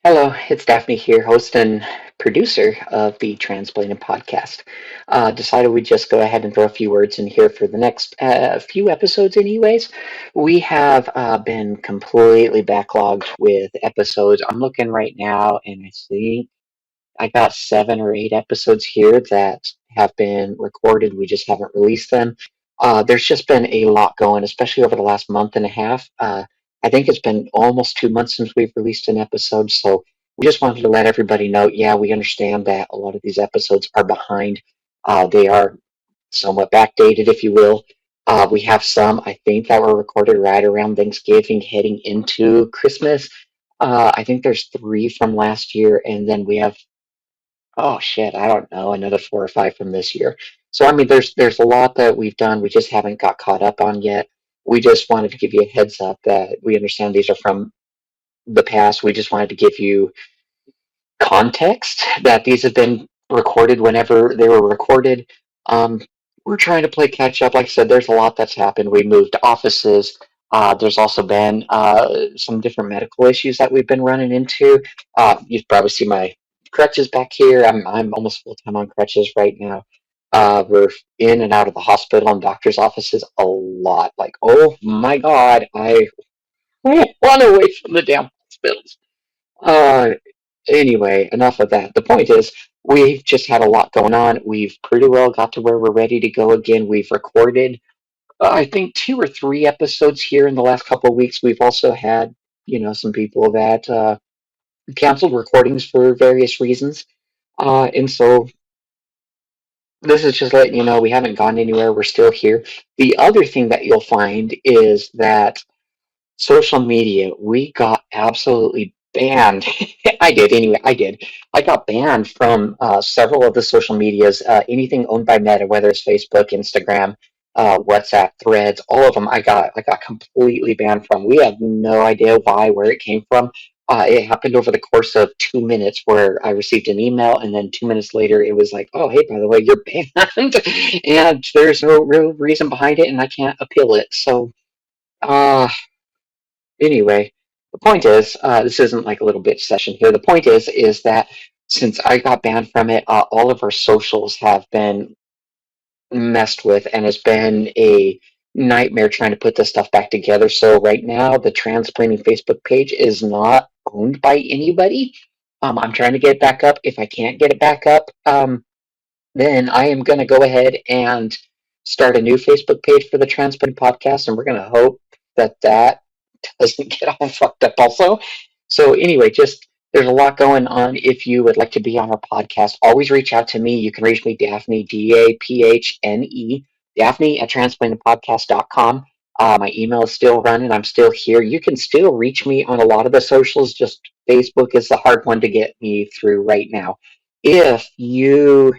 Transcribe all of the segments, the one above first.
Hello, it's Daphne here, host and producer of the Transplanted podcast. Decided we'd just go ahead and throw a few words in here for the next few episodes, anyways. We have been completely backlogged with episodes. I'm looking right now, and I think I got 7 or 8 episodes here that have been recorded. We just haven't released them. There's just been a lot going, especially over the last month and a half. I think it's been almost 2 months since we've released an episode. So we just wanted to let everybody know, yeah, we understand that a lot of these episodes are behind. They are somewhat backdated, if you will. We have some, I think, that were recorded right around Thanksgiving, heading into Christmas. I think there's three from last year, and then we have, oh shit, I don't know, another 4 or 5 from this year. So I mean, there's a lot that we've done. We just haven't got caught up on yet. We just wanted to give you a heads up that we understand these are from the past. We just wanted to give you context that these have been recorded whenever they were recorded. Um, we're trying to play catch up. Like I said, there's a lot that's happened. We moved offices. There's also been some different medical issues that we've been running into. You probably see my crutches back here. I'm almost full time on crutches right now. We're in and out of the hospital and doctor's offices a lot. Like, oh my god, I run away from the damn hospitals. Uh, Anyway, enough of that. The point is, we've just had a lot going on. We've pretty well got to where we're ready to go again. We've recorded, I think, 2 or 3 episodes here in the last couple of weeks. We've also had, some people that canceled recordings for various reasons. And so this is just letting you know we haven't gone anywhere. We're still here. The other thing that you'll find is that social media, we got absolutely banned. I did anyway. I did. I got banned from several of the social medias, anything owned by Meta, whether it's Facebook, Instagram, WhatsApp, Threads, all of them. I got completely banned from. We have no idea why, where it came from. It happened over the course of 2 minutes, where I received an email, and then 2 minutes later, it was like, "Oh, hey, by the way, you're banned," and there's no real reason behind it, and I can't appeal it. So, uh, anyway, the point is, this isn't like a little bitch session here. The point is that since I got banned from it, all of our socials have been messed with, and it's been a nightmare trying to put this stuff back together. So right now, the transplanting Facebook page is not owned by anybody. I'm trying to get it back up. If I can't get it back up, then I am going to go ahead and start a new Facebook page for the Transplant Podcast, and we're going to hope that that doesn't get all fucked up also. So anyway, just there's a lot going on. If you would like to be on our podcast, always reach out to me. You can reach me, Daphne, Daphne, Daphne at transplantedpodcast.com. My email is still running. I'm still here. You can still reach me on a lot of the socials. Just Facebook is the hard one to get me through right now. If you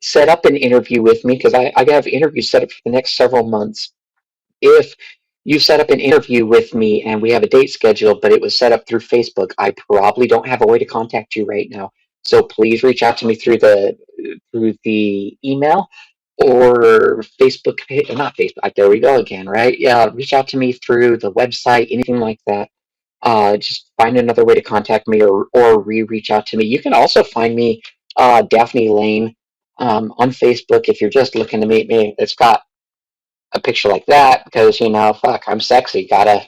set up an interview with me, because I have interviews set up for the next several months, if you set up an interview with me and we have a date scheduled, but it was set up through Facebook, I probably don't have a way to contact you right now. So please reach out to me through the email or Facebook, not Facebook. There we go again, right? Yeah, reach out to me through the website, anything like that. Just find another way to contact me, or reach out to me. You can also find me, Daphne Lane, on Facebook if you're just looking to meet me. It's got a picture like that because, fuck, I'm sexy. Gotta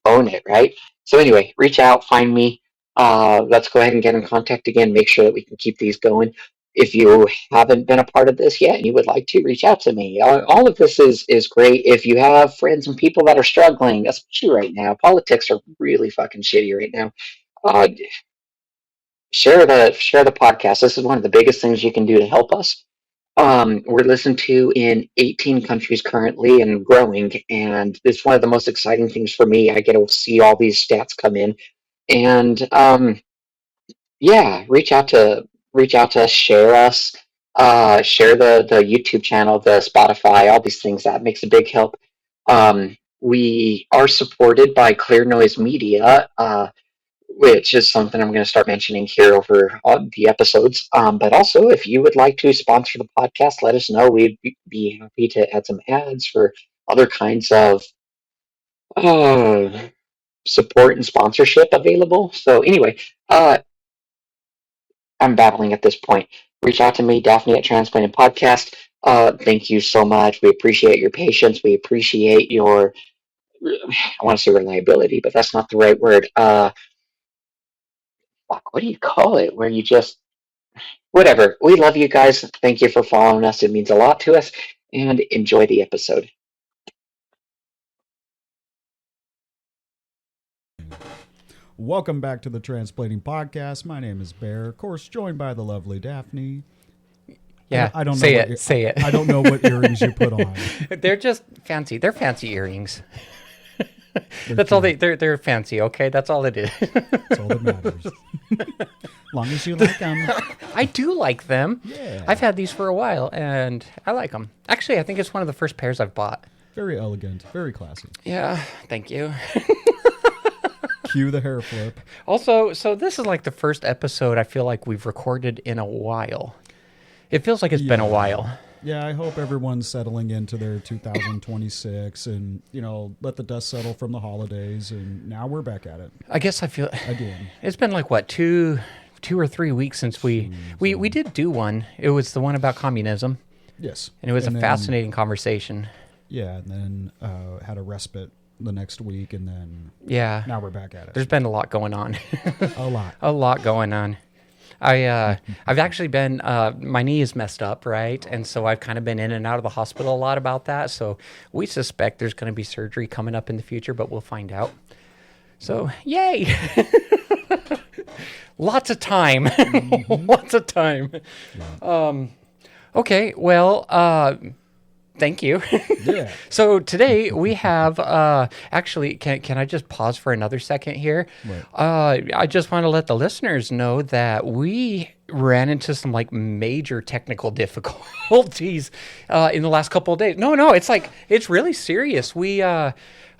own it, right? So anyway, reach out, find me. Let's go ahead and get in contact again. Make sure that we can keep these going. If you haven't been a part of this yet and you would like to, reach out to me. All of this is great. If you have friends and people that are struggling, especially right now, politics are really fucking shitty right now. Uh, share the podcast. This is one of the biggest things you can do to help us. We're listened to in 18 countries currently and growing, and it's one of the most exciting things for me. I get to see all these stats come in, and yeah, reach out to us, share us, share the YouTube channel, the Spotify, all these things. That makes a big help. We are supported by Clear Noise Media. Which is something I'm going to start mentioning here over all the episodes. But also, if you would like to sponsor the podcast, let us know. We'd be happy to add some ads for other kinds of uh, support and sponsorship available. So anyway, I'm babbling at this point. Reach out to me, Daphne at Transplanted Podcast. Thank you so much. We appreciate your patience. We appreciate your, I want to say reliability, but that's not the right word. Fuck, what do you call it? Where you just, whatever. We love you guys. Thank you for following us. It means a lot to us. And enjoy the episode. Welcome back to the Transplanting Podcast. My name is Bear, of course, joined by the lovely Daphne. Yeah, I don't know. Say it. I don't know what earrings you put on. They're just fancy. They're fancy earrings. That's all they're fancy. Okay, that's all it is. That's all that matters. As long as you like them. I do like them. Yeah. I've had these for a while, and I like them. Actually, I think it's one of the first pairs I've bought. Very elegant, very classy. Yeah, thank you. Cue the hair flip. Also, so this is like the first episode I feel like we've recorded in a while. It feels like it's been a while. Yeah, I hope everyone's settling into their 2026 and, let the dust settle from the holidays. And now we're back at it. I guess I feel again. It's been like, what, two or 3 weeks since we did do one. It was the one about communism. Yes. And it was a fascinating conversation. Yeah, and then had a respite the next week, and then now we're back at it. There's been a lot going on. A lot going on. I've actually been my knee is messed up, right? And so I've kind of been in and out of the hospital a lot about that. So we suspect there's going to be surgery coming up in the future, but we'll find out. So yay! Lots of time. Lots of time. Yeah. Okay, well, thank you. Yeah. So today we have, actually, can I just pause for another second here? Right. I just want to let the listeners know that we ran into some like major technical difficulties in the last couple of days. No, it's really serious. We, you know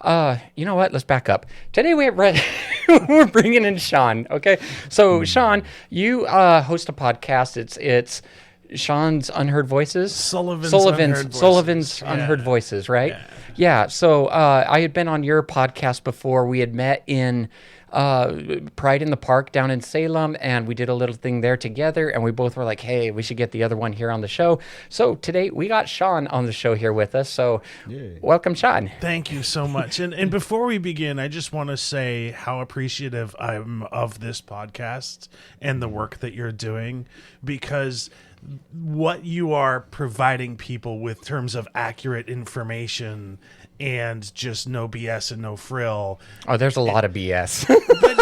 what? Let's back up. Today we're bringing in Shawn. Okay. So Shawn, you host a podcast. It's Shawn's Unheard Voices? Sullivan's Unheard Voices, right? Yeah. So I had been on your podcast before. We had met in Pride in the Park down in Salem, and we did a little thing there together, and we both were like, hey, we should get the other one here on the show. So today we got Shawn on the show here with us. So welcome, Shawn. Thank you so much. And before we begin, I just want to say how appreciative I'm of this podcast and the work that you're doing, because what you are providing people with terms of accurate information and just no BS and no frill. Oh, there's a lot of BS.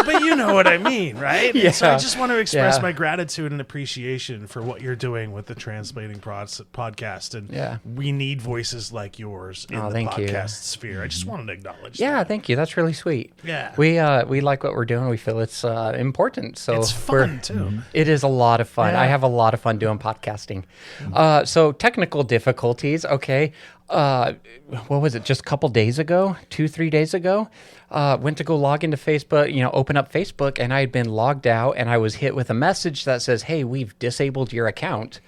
but you know what I mean, right? Yeah. And so I just want to express my gratitude and appreciation for what you're doing with the Translating podcast. And we need voices like yours in the podcast sphere. I just wanted to acknowledge that. Yeah, thank you. That's really sweet. Yeah. We like what we're doing. We feel it's important. So it's fun, too. It is a lot of fun. Yeah. I have a lot of fun doing podcasting. So technical difficulties, okay. What was it? Just a couple days ago, 2-3 days ago, went to go log into Facebook, open up Facebook, and I had been logged out, and I was hit with a message that says, hey, we've disabled your account.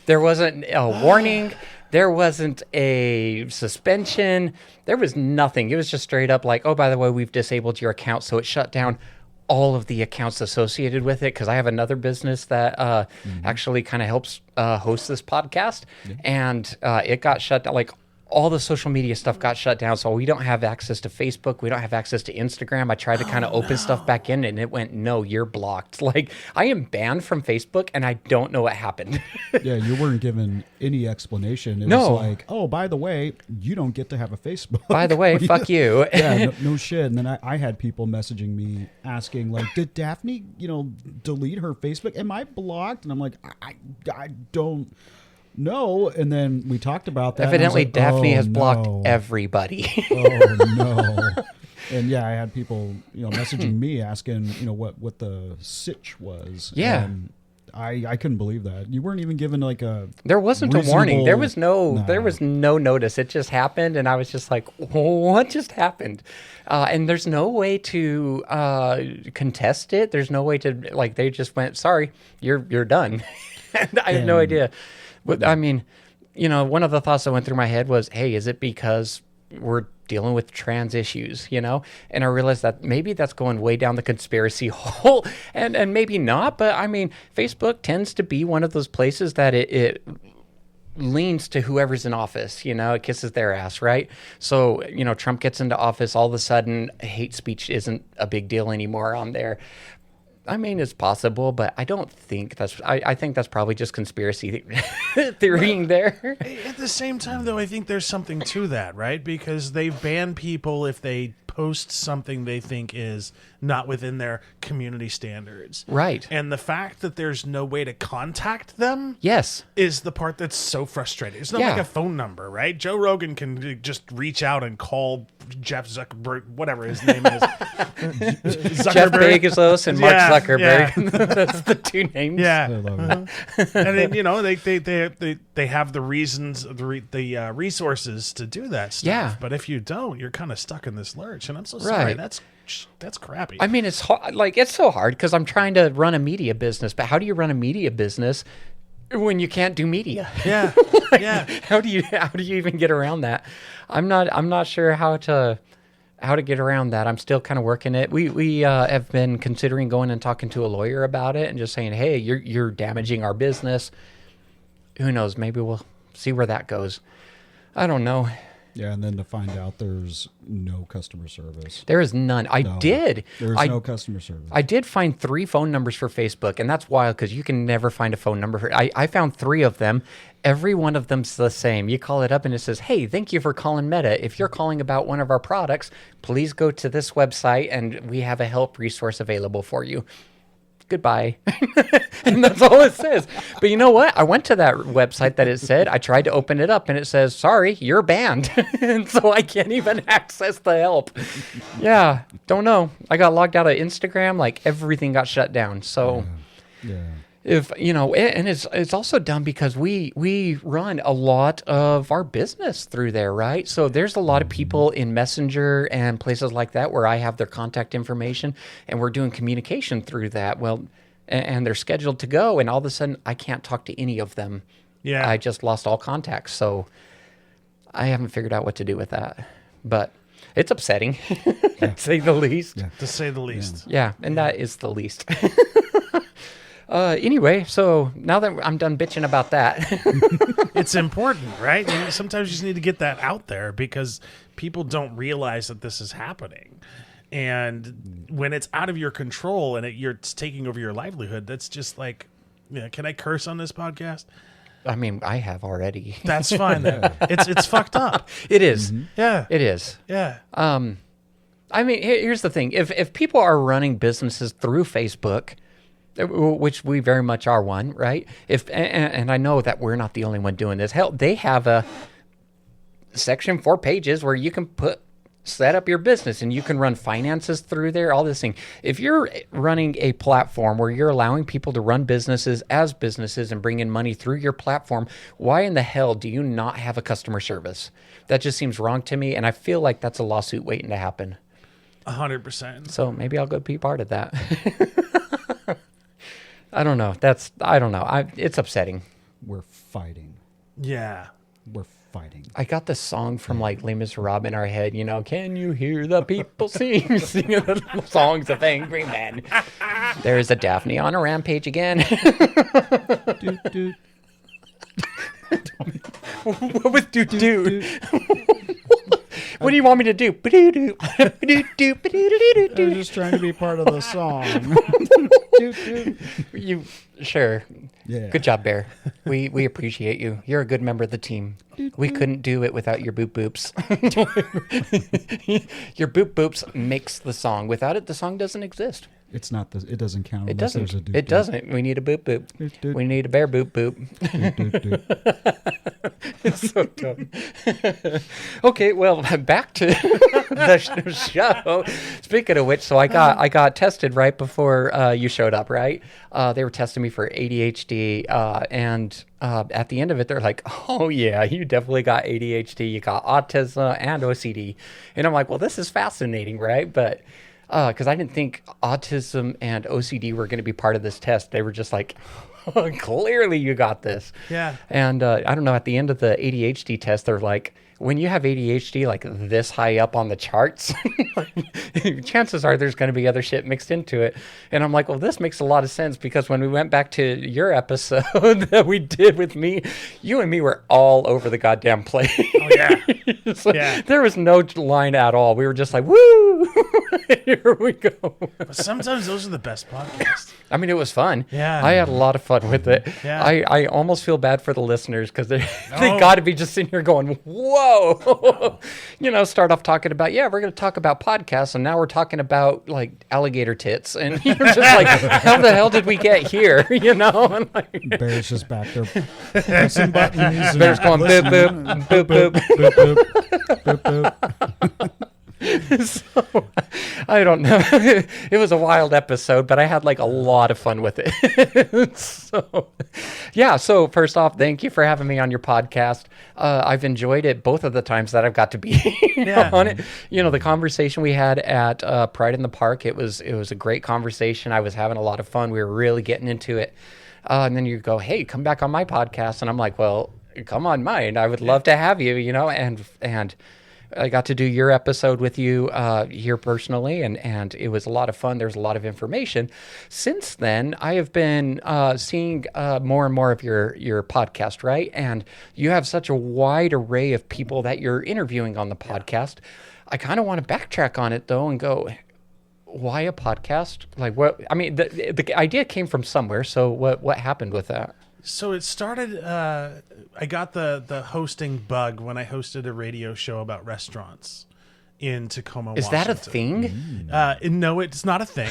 There wasn't a warning. There wasn't a suspension. There was nothing. It was just straight up like, oh, by the way, we've disabled your account. So it shut down all of the accounts associated with it, because I have another business that actually kind of helps host this podcast, and it got shut down. Like all the social media stuff got shut down, so we don't have access to Facebook. We don't have access to Instagram. I tried to kind of open stuff back in, and it went, no, you're blocked. Like I am banned from Facebook, and I don't know what happened. Yeah, you weren't given any explanation. It was like, oh, by the way, you don't get to have a Facebook. By the way, fuck you. Yeah, no shit. And then I had people messaging me asking, like, did Daphne, delete her Facebook? Am I blocked? And I'm like, I don't know. And then we talked about that. Evidently, like, Daphne has blocked everybody. Oh, no. And yeah, I had people, messaging me asking, what the sitch was. Yeah. And I couldn't believe that. You weren't even given like a There wasn't a warning. There was no notice. It just happened, and I was just like, what just happened? And there's no way to contest it. There's no way to, like, they just went, sorry, you're done. And I have no idea. But I mean, one of the thoughts that went through my head was, hey, is it because we're dealing with trans issues, you know? And I realized that maybe that's going way down the conspiracy hole, and maybe not, but I mean, Facebook tends to be one of those places that it leans to whoever's in office, you know, it kisses their ass, right? So, you know, Trump gets into office, all of a sudden hate speech isn't a big deal anymore on there. I mean, it's possible, but I don't think I think that's probably just conspiracy theorying there. At the same time, though, I think there's something to that, right? Because they ban people if they post something they think is not within their community standards. Right. And the fact that there's no way to contact them Yes. is the part that's so frustrating. It's not Yeah. like a phone number, right? Joe Rogan can just reach out and call Jeff Zuckerberg, whatever his name is. Jeff Bezos and Mark Yeah, Zuckerberg. That's the two names. I Yeah. love it. And then, you know, they have the reasons, the resources to do that stuff. Yeah. But if you don't, you're kind of stuck in this lurch. And I'm so sorry. Right. That's crappy. I mean, it's hard, like it's so hard because I'm trying to run a media business, but how do you run a media business when you can't do media? Yeah. Yeah. How do you even get around that? I'm not sure how to get around that. I'm still kind of working it. We have been considering going and talking to a lawyer about it and just saying, hey, you're damaging our business. Who knows? Maybe we'll see where that goes. I don't know. Yeah, and then to find out there's no customer service. There is none. There's I no customer service. I did find 3 phone numbers for Facebook, and that's wild because you can never find a phone number for. I found 3 of them. Every one of them's the same. You call it up and it says, "Hey, thank you for calling Meta. If you're calling about one of our products, please go to this website, and we have a help resource available for you." Goodbye. And that's all it says. But you know what? I went to that website that it said. I tried to open it up and it says, sorry, you're banned. And so I can't even access the help. Yeah, don't know. I got logged out of Instagram. Like everything got shut down. So Yeah. if, you know, and it's also dumb because we run a lot of our business through there, right? So there's a lot of people in Messenger and places like that where I have their contact information and we're doing communication through that. Well, and they're scheduled to go, and all of a sudden I can't talk to any of them. Yeah. I just lost all contacts. So I haven't figured out what to do with that, but it's upsetting, to say the least. Yeah. To say the least. Yeah, and that is the least. Anyway, so now that I'm done bitching about that, It's important, right? And sometimes you just need to get that out there because people don't realize that this is happening. And when it's out of your control and it's taking over your livelihood, that's just like, can I curse on this podcast? I mean, I have already. That's fine then. It's fucked up. It is. Yeah. It is. Yeah. I mean, here's the thing: if people are running businesses through Facebook, which we very much are one, right? And I know that we're not the only one doing this. Hell, they have a section 4 pages where you can set up your business and you can run finances through there, all this thing. If you're running a platform where you're allowing people to run businesses as businesses and bring in money through your platform, why in the hell do you not have a customer service? That just seems wrong to me, and I feel like that's a lawsuit waiting to happen. 100%. So maybe I'll go be part of that. I don't know. It's upsetting. We're fighting. Yeah. We're fighting. I got this song from like Les Miserables in our head, you know, can you hear the people singing the songs of angry men? There is a Daphne on a rampage again. Doot, doot. What was do? What do you want me to do? I was just trying to be part of the song. Doot, doot. You sure? Yeah. Good job, Bear. We appreciate you. You're a good member of the team. We couldn't do it without your boop boops. Your boop boops makes the song. Without it, the song doesn't exist. It doesn't count. It unless doesn't. There's a doot, It doot. doesn't. We need a boop boop. Doot, doot. We need a bear boop boop. Doot, doot, doot. It's so dumb. Okay, well, back to the show. Speaking of which, so I got tested right before you showed up, right? They were testing me for ADHD, and at the end of it, they're like, "Oh yeah, you definitely got ADHD. You got autism and OCD." And I'm like, "Well, this is fascinating, right?" But because I didn't think autism and OCD were going to be part of this test, they were just like, clearly you got this. Yeah. And I don't know, at the end of the ADHD test, they're like, when you have ADHD like this high up on the charts, chances are there's going to be other shit mixed into it. And I'm like, well, this makes a lot of sense because when we went back to your episode that we did with me, you and me were all over the goddamn place. Oh yeah. So Yeah. there was no line at all. We were just like, woo, here we go. But sometimes those are the best podcasts. I mean, it was fun. Yeah. I had a lot of fun with it. Yeah. I almost feel bad for the listeners because they No. got to be just sitting here going, whoa. Start off talking about, we're going to talk about podcasts. And now we're talking about like alligator tits. And you're just like, how the hell did we get here? And like, Bear's just back there pressing buttons. Bear's going boop, boop, boop, boop. boop, boop, boop. So, I don't know. It was a wild episode, but I had like a lot of fun with it. So first off, thank you for having me on your podcast. I've enjoyed it both of the times that I've got to be on it. The conversation we had at Pride in the Park, it was a great conversation. I was having a lot of fun. We were really getting into it. And then you go, hey, come back on my podcast. And I'm like, well, come on mine. I would love to have you, and I got to do your episode with you here personally, and it was a lot of fun. There's a lot of information. Since then, I have been seeing more and more of your podcast, right? And you have such a wide array of people that you're interviewing on the podcast. I kind of want to backtrack on it, though, and go, why a podcast? Like, what? I mean, the idea came from somewhere, so what happened with that? So it started. I got the hosting bug when I hosted a radio show about restaurants in Tacoma, Is Washington. that a thing? No, it's not a thing.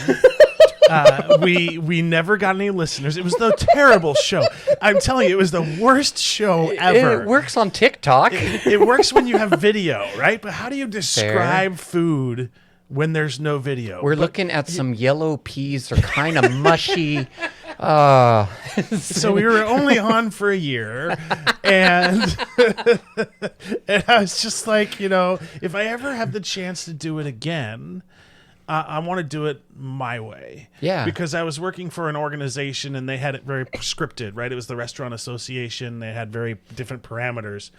We never got any listeners. It was the terrible show. I'm telling you, it was the worst show ever. It works on TikTok. It works when you have video, right? But how do you describe food when there's no video? We're looking at some yellow peas. They're kind of mushy. So we were only on for a year, and and I was just like, if I ever have the chance to do it again, I want to do it my way. Yeah. Because I was working for an organization, and they had it very scripted, right? It was the Restaurant Association. They had very different parameters,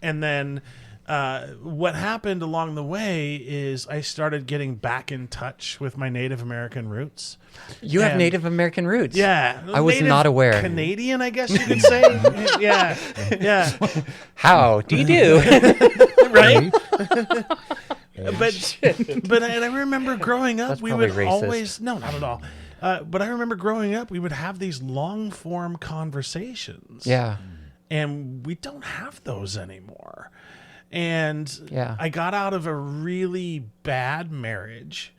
and then what happened along the way is I started getting back in touch with my Native American roots. You have Native American roots. Yeah. I was Native not aware. Canadian, I guess you could say. Yeah. How do you do? Right? But I remember growing up, That's we probably would racist. always, no, not at all. But I remember growing up, we would have these long form conversations. Yeah. And we don't have those anymore. And Yeah. I got out of a really bad marriage,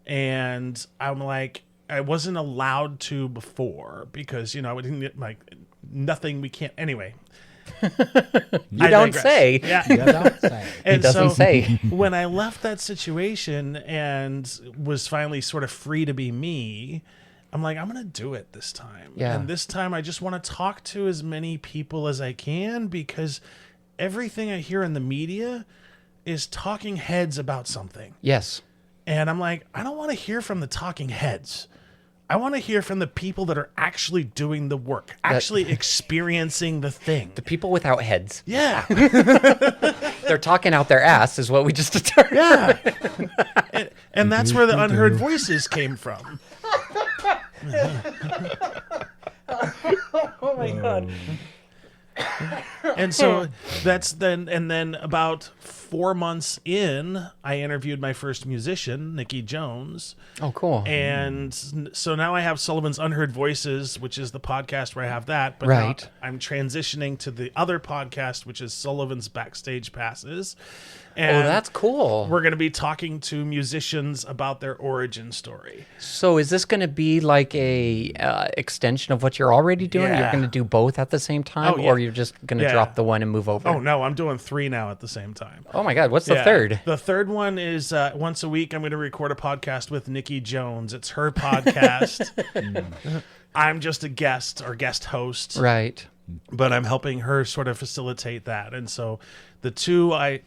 and I'm like, I wasn't allowed to before because, I didn't get nothing we can't. Anyway. You I don't digress. say. Yeah. Yeah, don't say. And doesn't say. when I left that situation and was finally sort of free to be me, I'm like, I'm going to do it this time. Yeah. And this time I just want to talk to as many people as I can because everything I hear in the media is talking heads about something. Yes. And I'm like, I don't want to hear from the talking heads. I want to hear from the people that are actually doing the work, actually experiencing the thing. The people without heads. Yeah. They're talking out their ass is what we just determined. Yeah. And that's where the unheard voices came from. Oh my God. And so then about 4 months in, I interviewed my first musician, Nikki Jones. Oh, cool. And so now I have Sullivan's Unheard Voices, which is the podcast where I have that. But Right. now I'm transitioning to the other podcast, which is Sullivan's Backstage Passes. Oh, And that's cool. we're going to be talking to musicians about their origin story. So is this going to be like a extension of what you're already doing? Yeah. You're going to do both at the same time? Oh, yeah. Or you're just going to Yeah. drop the one and move over? Oh, no, I'm doing 3 now at the same time. Oh my God. What's the Yeah. third? The third one is once a week I'm going to record a podcast with Nikki Jones. It's her podcast. I'm just a guest or guest host, Right. but I'm helping her sort of facilitate that. And so the two I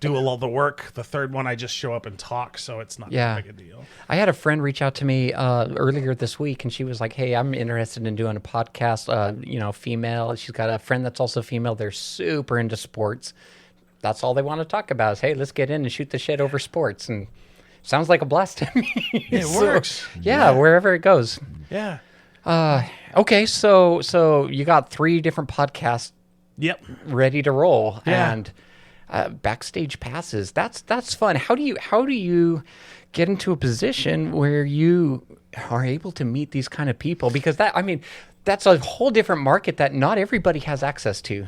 do all the work. The third one I just show up and talk, so it's not Yeah. that big a deal. I had a friend reach out to me earlier this week, and she was like, "Hey, I'm interested in doing a podcast. Female. She's got a friend that's also female. They're super into sports. that's all they want to talk about is, hey, let's get in and shoot the shit over sports. And sounds like a blast to me. It works. Yeah, wherever it goes. Yeah. Okay, so you got 3 different podcasts Yep. ready to roll, Yeah. and backstage passes. That's fun. How do you get into a position where you are able to meet these kind of people? Because that's a whole different market that not everybody has access to.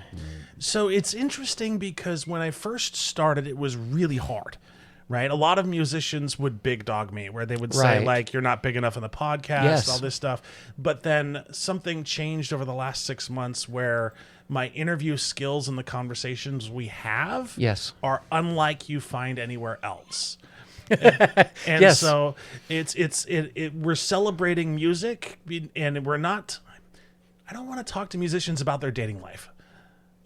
So it's interesting because when I first started, it was really hard, right? A lot of musicians would big dog me, where they would say, Right. like, you're not big enough in the podcast, Yes. all this stuff. But then something changed over the last 6 months where my interview skills and the conversations we have Yes. are unlike you find anywhere else. And Yes. so we're celebrating music, and we're not. I don't want to talk to musicians about their dating life.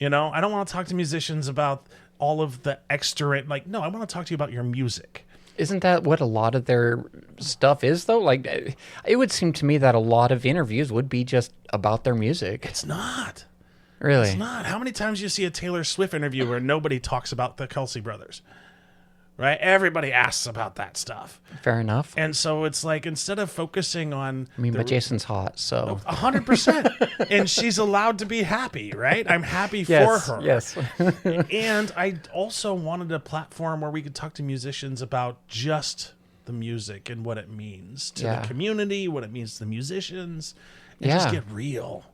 I don't want to talk to musicians about all of the extra. Like, no, I want to talk to you about your music. Isn't that what a lot of their stuff is, though? Like, it would seem to me that a lot of interviews would be just about their music. It's not. Really? It's not. How many times do you see a Taylor Swift interview where nobody talks about the Kelsey brothers? Right? Everybody asks about that stuff. Fair enough. And so it's like, instead of focusing on But Jason's hot, so 100%, and she's allowed to be happy, right? I'm happy yes, for her. yes. And I also wanted a platform where we could talk to musicians about just the music and what it means to Yeah. the community, what it means to the musicians, and just Yeah. get real.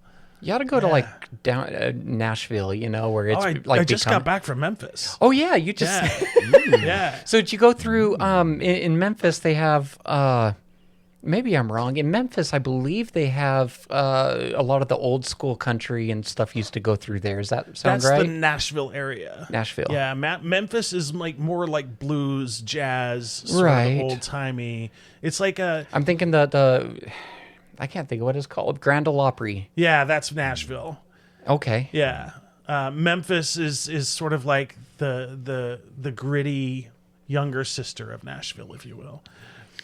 You ought to go to like down Nashville, where it's I just got back from Memphis. Oh yeah, you just. Yeah. Yeah. So did you go through? In Memphis, they have. Maybe I'm wrong. In Memphis, I believe they have a lot of the old school country and stuff used to go through there. Does that sound That's right? the Nashville area. Nashville. Yeah, Memphis is like more like blues, jazz, sort Right. of old timey. It's like I'm thinking the. I can't think of what it's called. Grand Ole Opry. yeah, that's Nashville. Okay. Yeah, Memphis is sort of like the gritty younger sister of Nashville, if you will.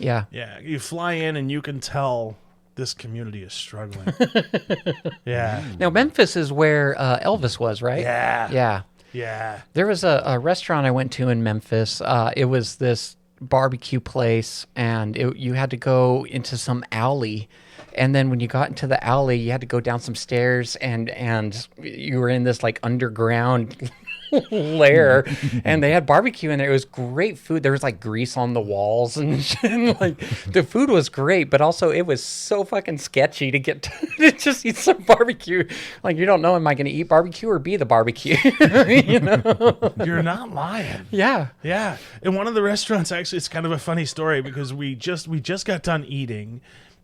Yeah. Yeah, you fly in and you can tell this community is struggling. Yeah, Now Memphis is where Elvis was, right? yeah, Yeah. yeah. There was a restaurant I went to in Memphis. It was this barbecue place, and you had to go into some alley. And then when you got into the alley, you had to go down some stairs, and you were in this like underground lair, and they had barbecue in there. It was great food. There was like grease on the walls, and like the food was great, but also it was so fucking sketchy to get to just eat some barbecue. Like, you don't know, am I going to eat barbecue or be the barbecue? You're not lying. Yeah. Yeah, in one of the restaurants, actually, it's kind of a funny story because we just got done eating,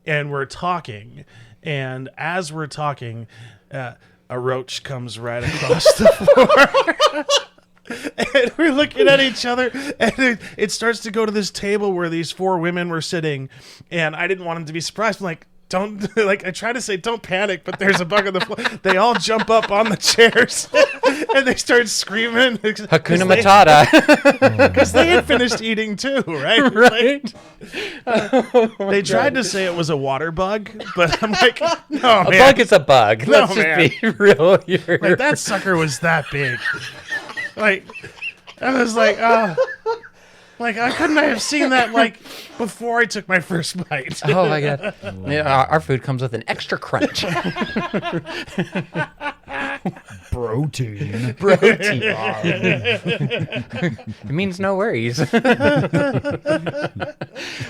and we're talking, and as we're talking, a roach comes right across the floor. And we're looking at each other, and it starts to go to this table where these 4 women were sitting, and I didn't want them to be surprised. I'm like, don't, like, I try to say, don't panic, but there's a bug on the floor. They all jump up on the chairs, and they start screaming. Hakuna Matata. Because they had finished eating too, right? Right. They tried to say it was a water bug, but I'm like, no, A man. bug is a bug. No, Let's man. just be real here. Like, that sucker was that big. Like, I was like, oh. Like, couldn't I have seen that, like, before I took my first bite? Oh my god! Yeah, our food comes with an extra crunch. Protein. Protein. It means no worries.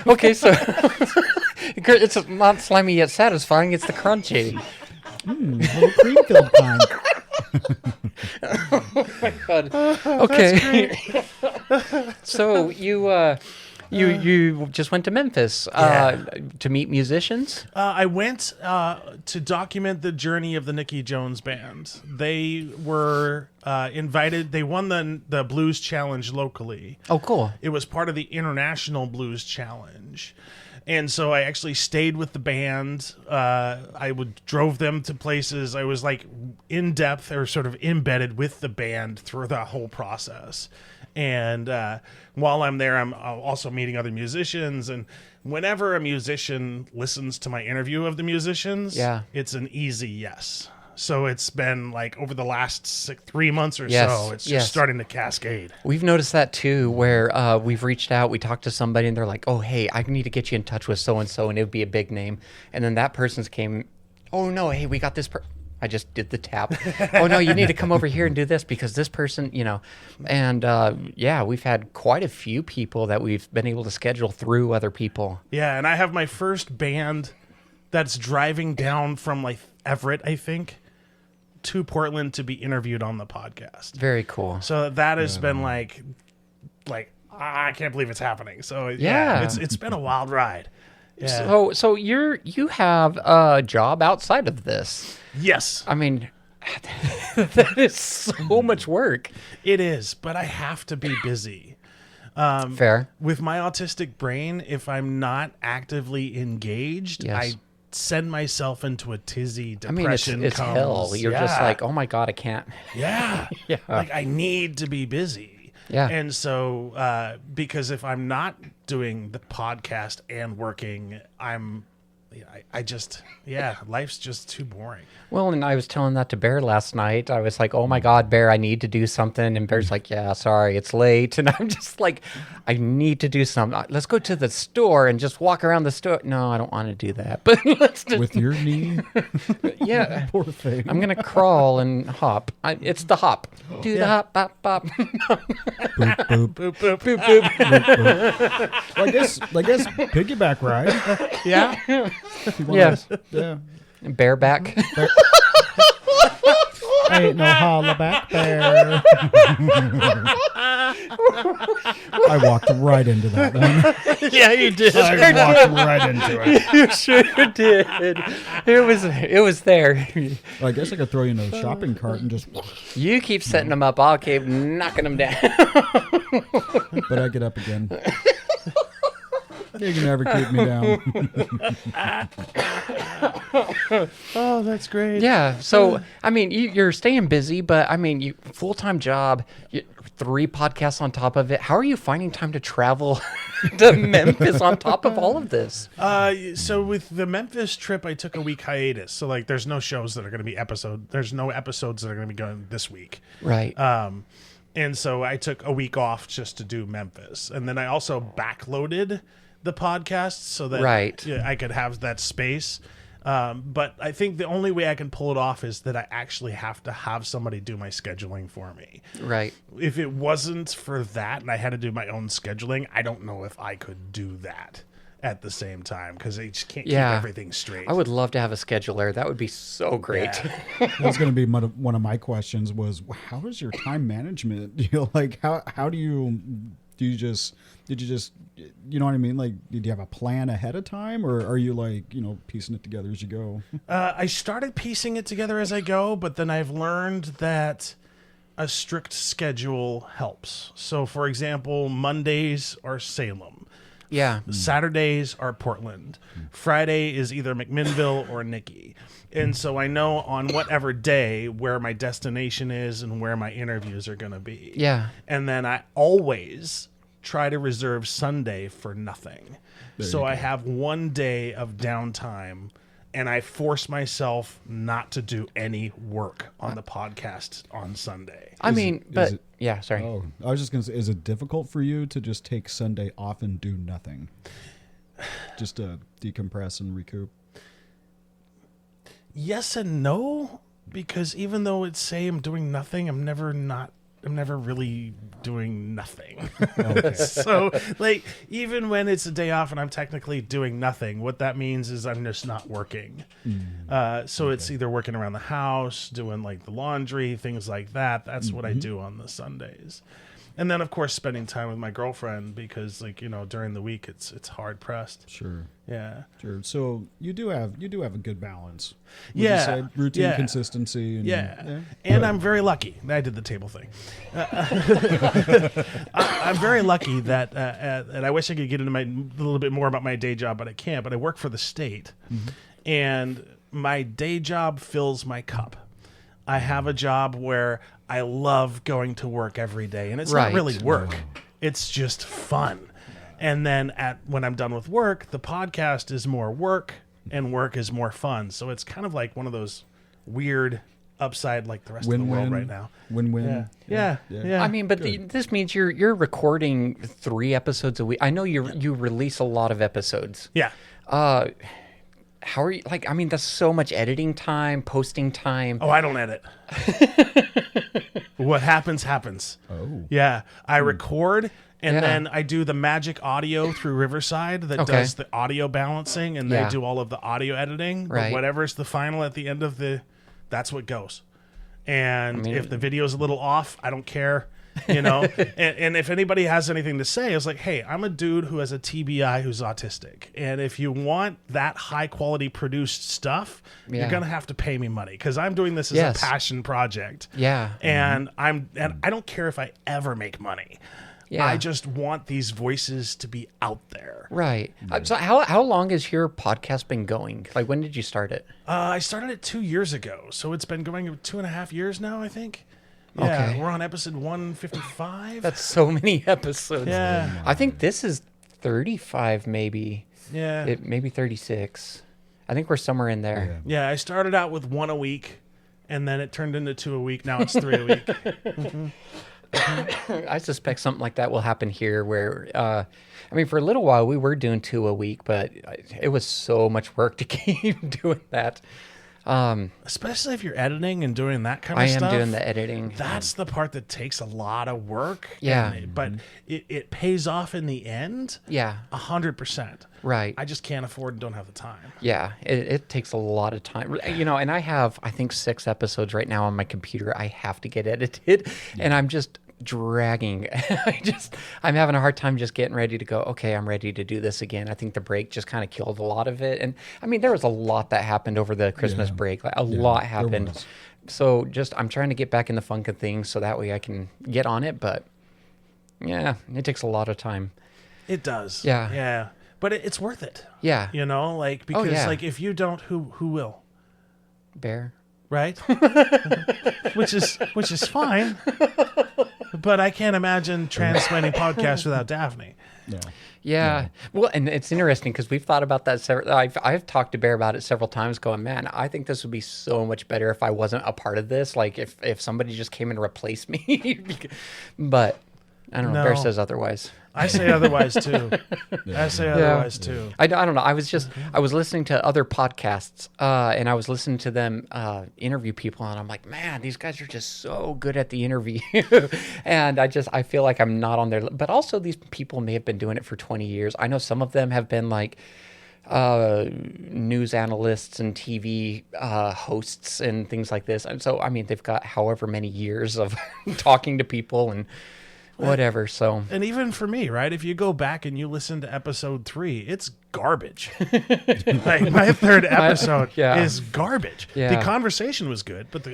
Okay, so it's not slimy yet satisfying. It's the crunchy. Little cream-filled kind. God. Okay. So you just went to Memphis to meet musicians? I went to document the journey of the Nicky Jones Band. They were invited. They won the Blues Challenge locally. Oh, cool. It was part of the International Blues Challenge. And so I actually stayed with the band. I drove them to places. I was like in depth or sort of embedded with the band through the whole process. And while I'm there, I'm also meeting other musicians. And whenever a musician listens to my interview of the musicians, Yeah. it's an easy yes. So it's been like over the last 3 months or Yes, so, it's just yes. starting to cascade. We've noticed that too, where we've reached out, we talked to somebody, and they're like, "Oh, hey, I need to get you in touch with so and so," and it would be a big name, and then that person's came, "Oh no, hey, we got this." I just did the tap. "Oh no, you need to come over here and do this because this person, you know," and yeah, we've had quite a few people that we've been able to schedule through other people. Yeah, and I have my first band that's driving down from like Everett, I think, to Portland to be interviewed on the podcast. Very cool. So that has been like I can't believe it's happening. So Yeah. it's been a wild ride. Yeah. So you have a job outside of this. Yes, I mean, that is so much work. it is, but I have to be busy. Fair. With my autistic brain, if I'm not actively engaged, Yes. I send myself into a tizzy. I mean, it's Depression comes. hell. You're just Yeah. like, oh my God, I can't. Yeah. Yeah. Like I need to be busy. Yeah. And so, because if I'm not doing the podcast and working, I just, life's just too boring. Well, and I was telling that to Bear last night. I was like, oh my God, Bear, I need to do something. And Bear's like, yeah, sorry, it's late. And I'm just like, I need to do something. Let's go to the store and just walk around the store. No, I don't want to do that. But let's just, With your knee? yeah. Poor thing. I'm going to crawl and hop. It's the hop. Do the hop, bop, bop. Boop, boop. Boop, boop. boop, boop. Well, I guess piggyback ride. Yeah. If you wanna- yeah. Bareback. Ain't no hollaback there. I walked right into that one. Yeah, you did. I walked right into it. You sure did. It was there. Well, I guess I could throw you in a shopping cart and just. You keep setting them up. I'll keep knocking them down. But I get up again. You can never keep me down. Oh, that's great. Yeah. So, I mean, you're staying busy, but I mean, you full-time job, 3 podcasts on top of it. How are you finding time to travel to Memphis on top of all of this? So with the Memphis trip, I took a week hiatus. So like, there's no shows that are going to be there's no episodes that are going to be going this week. Right. And so I took a week off just to do Memphis. And then I also backloaded the podcast so that Right. I could have that space. But I think the only way I can pull it off is that I actually have to have somebody do my scheduling for me. Right. If it wasn't for that and I had to do my own scheduling, I don't know if I could do that at the same time because I just can't keep everything straight. I would love to have a scheduler. That would be so great. Yeah. That was going to be one of my questions was, how is your time management? You know, like how do you just, you know what I mean? Like, did you have a plan ahead of time or are you like, you know, piecing it together as you go? I started piecing it together as I go, but then I've learned that a strict schedule helps. So, for example, Mondays are Salem. Yeah. Saturdays are Portland. Friday is either McMinnville or Nikki. And so I know on whatever day where my destination is and where my interviews are going to be. Yeah. And then I always try to reserve Sunday for nothing. So I have one day of downtime and I force myself not to do any work on the podcast on Sunday. I mean, but yeah, sorry. Oh, I was just going to say, is it difficult for you to just take Sunday off and do nothing? Just to decompress and recoup? Yes and no, because even though it's say I'm doing nothing, I'm never really doing nothing. Okay. So, like, even when it's a day off and I'm technically doing nothing, what that means is I'm just not working. So it's either working around the house, doing like the laundry, things like that. That's what I do on the Sundays. And then, of course, spending time with my girlfriend because, like, you know, during the week it's hard pressed. Sure. Yeah. Sure. So you do have a good balance. Would Yeah. you say? Routine, Yeah. consistency. And, Yeah. And I'm very lucky. I did the table thing. I'm very lucky that, and I wish I could get into a little bit more about my day job, but I can't. But I work for the state, and my day job fills my cup. I have a job where I love going to work every day, and it's Right. not really work. It's just fun. And then when I'm done with work, the podcast is more work and work is more fun. So it's kind of like one of those weird upside like the rest of the world right now. Win-win. Yeah. I mean, but this means you're recording 3 episodes a week. I know you release a lot of episodes. Yeah. How are you? Like, I mean, that's so much editing time, posting time. Oh, I don't edit. What happens. Oh. Yeah. I record and then I do the magic audio through Riverside that does the audio balancing, and they do all of the audio editing. But Right. whatever's the final at the end of that's what goes. And if the video's a little off, I don't care. And if anybody has anything to say, it's like, hey, I'm a dude who has a TBI who's autistic, and if you want that high quality produced stuff, you're gonna have to pay me money, because I'm doing this as a passion project. And I don't care if I ever make money. I just want these voices to be out there. Right. So how long has your podcast been going? Like, when did you start it? I started it 2 years ago, so it's been going 2.5 years now, I think. Yeah, Okay. we're on episode 155. That's so many episodes. Yeah. I think this is 35, maybe. Yeah. Maybe 36. I think we're somewhere in there. Yeah, I started out with 1 a week, and then it turned into 2 a week. Now it's 3 a week. I suspect something like that will happen here where, I mean, for a little while we were doing 2 a week, but it was so much work to keep doing that. Especially if you're editing and doing that kind of I stuff. am doing the editing. That's the part that takes a lot of work. Yeah. But it pays off in the end. Yeah. 100%. Right. I just can't afford and don't have the time. Yeah, it takes a lot of time. And I have, I think, 6 episodes right now on my computer I have to get edited, and I'm just dragging. I'm having a hard time just getting ready to go, okay, I'm ready to do this again. I think the break just kind of killed a lot of it. And I mean, there was a lot that happened over the Christmas break. Like, a lot happened. So I'm trying to get back in the funk of things so that way I can get on it. But yeah, it takes a lot of time. It does. Yeah. Yeah. But it's worth it. Yeah. Because like, if you don't, who will? Bear. Right? which is fine. But I can't imagine transplanting podcasts without Daphne. Yeah. Well, and it's interesting because we've thought about that I've talked to Bear about it several times, going, man, I think this would be so much better if I wasn't a part of this. Like, if somebody just came and replaced me. But I don't know. No. Bear says otherwise. I say otherwise too. I don't know. I was listening to other podcasts, and I was listening to them interview people, and I'm like, man, these guys are just so good at the interview. And I feel like I'm not on their, but also these people may have been doing it for 20 years. I know some of them have been like news analysts and TV hosts and things like this. And so, I mean, they've got however many years of talking to people and whatever. So, and even for me, right? If you go back and you listen to episode 3, it's garbage. Like, my 3rd episode is garbage. Yeah. The conversation was good, but the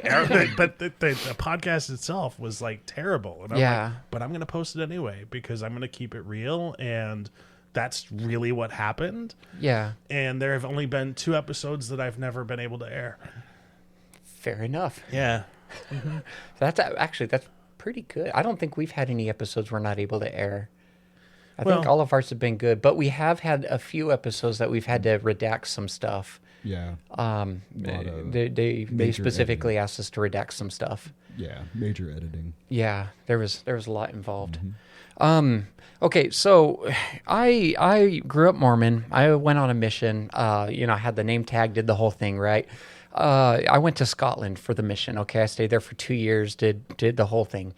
podcast itself was like terrible. And I'm like, but I'm going to post it anyway because I'm going to keep it real, and that's really what happened. Yeah. And there have only been 2 episodes that I've never been able to air. Fair enough. Yeah. That's pretty good. I don't think we've had any episodes we're not able to air. I think all of ours have been good, but we have had a few episodes that we've had to redact some stuff. Yeah. They specifically asked us to redact some stuff. Yeah, major editing. Yeah, there was a lot involved. Okay, so I grew up Mormon. I went on a mission. I had the name tag, did the whole thing, right? I went to Scotland for the mission. Okay, I stayed there for 2 years, did the whole thing.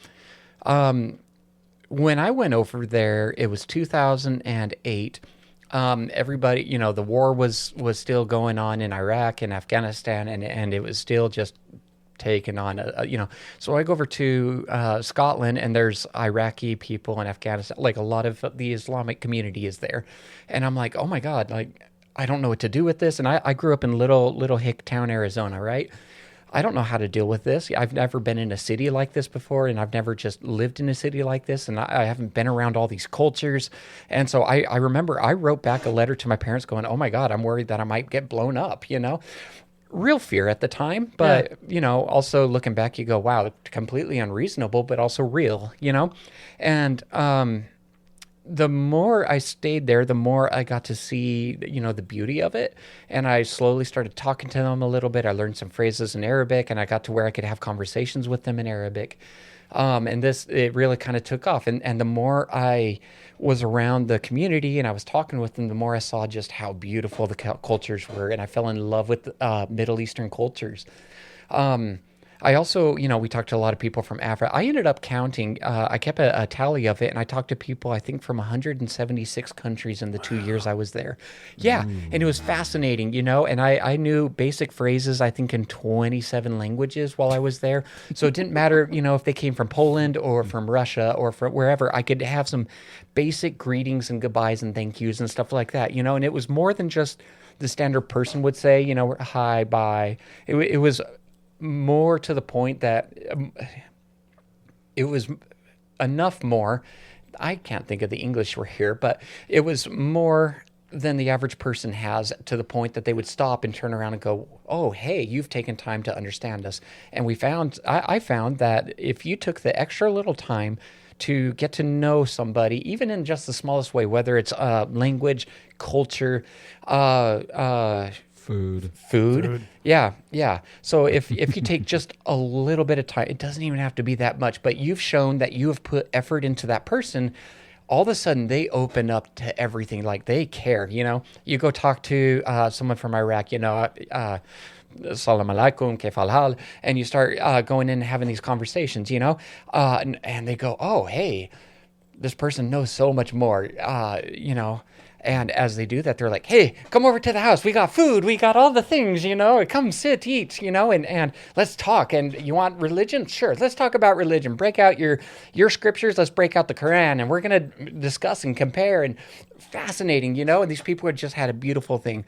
When I went over there, it was 2008. Everybody, the war was still going on in Iraq and Afghanistan, and it was still just taken on, So I go over to Scotland, and there's Iraqi people in Afghanistan. Like, a lot of the Islamic community is there. And I'm like, oh my God, like, I don't know what to do with this. And I grew up in little hick town, Arizona, right? I don't know how to deal with this. I've never been in a city like this before, and I've never just lived in a city like this, and I haven't been around all these cultures. And so I remember I wrote back a letter to my parents going, oh my God, I'm worried that I might get blown up, Real fear at the time, but, also looking back, you go, wow, completely unreasonable, but also real, And the more I stayed there, the more I got to see, the beauty of it. And I slowly started talking to them a little bit. I learned some phrases in Arabic, and I got to where I could have conversations with them in Arabic. And it really kind of took off. And the more I was around the community and I was talking with them, the more I saw just how beautiful the cultures were. And I fell in love with Middle Eastern cultures. I also, we talked to a lot of people from Africa. I ended up counting, I kept a tally of it, and I talked to people, I think, from 176 countries in the 2 years I was there. Yeah, and it was fascinating, and I knew basic phrases, I think, in 27 languages while I was there. So it didn't matter, if they came from Poland or from Russia or from wherever. I could have some basic greetings and goodbyes and thank yous and stuff like that, and it was more than just the standard person would say, hi, bye. It was more to the point that it was enough more. I can't think of the English word here, but it was more than the average person has, to the point that they would stop and turn around and go, oh, hey, you've taken time to understand us. And I found that if you took the extra little time to get to know somebody, even in just the smallest way, whether it's language, culture, Food. Yeah. So if you take just a little bit of time, it doesn't even have to be that much, but you've shown that you have put effort into that person, all of a sudden they open up to everything. Like, they care, You go talk to someone from Iraq, Salam alaikum, kayf al-hal, and you start going in and having these conversations, and they go, oh, hey, this person knows so much more, And as they do that, they're like, hey, come over to the house. We got food. We got all the things, Come sit, eat, and let's talk. And you want religion? Sure. Let's talk about religion. Break out your scriptures. Let's break out the Quran. And we're going to discuss and compare. And fascinating, And these people had just had a beautiful thing.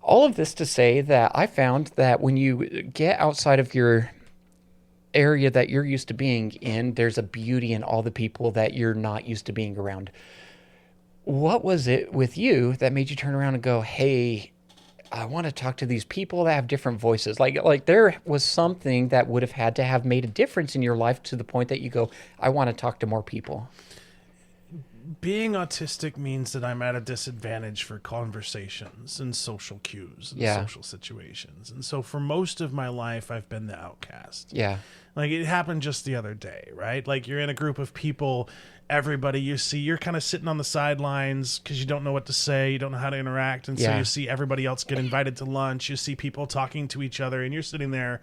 All of this to say that I found that when you get outside of your area that you're used to being in, there's a beauty in all the people that you're not used to being around. What was it with you that made you turn around and go, hey, I want to talk to these people that have different voices? Like there was something that would have had to have made a difference in your life to the point that you go, I want to talk to more people. Being autistic means that I'm at a disadvantage for conversations and social cues and social situations. And so for most of my life, I've been the outcast. Yeah. Like, it happened just the other day, right? Like, you're in a group of people, everybody you see, you're kind of sitting on the sidelines because you don't know what to say, you don't know how to interact. And so you see everybody else get invited to lunch, you see people talking to each other, and you're sitting there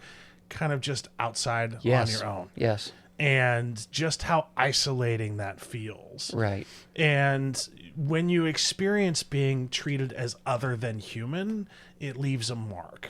kind of just outside on your own. Yes. And just how isolating that feels. Right. And when you experience being treated as other than human, it leaves a mark.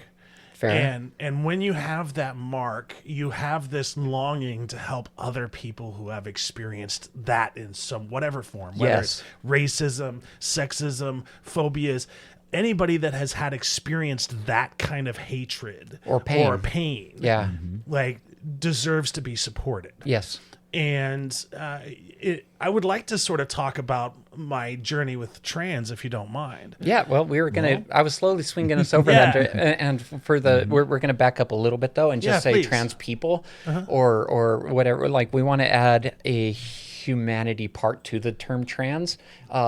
Fair. And when you have that mark, you have this longing to help other people who have experienced that in some whatever form, whether it's racism, sexism, phobias, anybody that has had experienced that kind of hatred or pain. Yeah. Like, deserves to be supported. Yes. And I would like to sort of talk about my journey with trans, if you don't mind. Yeah, well, we were going to, I was slowly swinging us over that. And for the, we're going to back up a little bit, though, and just say please. Trans people or whatever. Like, we want to add a humanity part to the term trans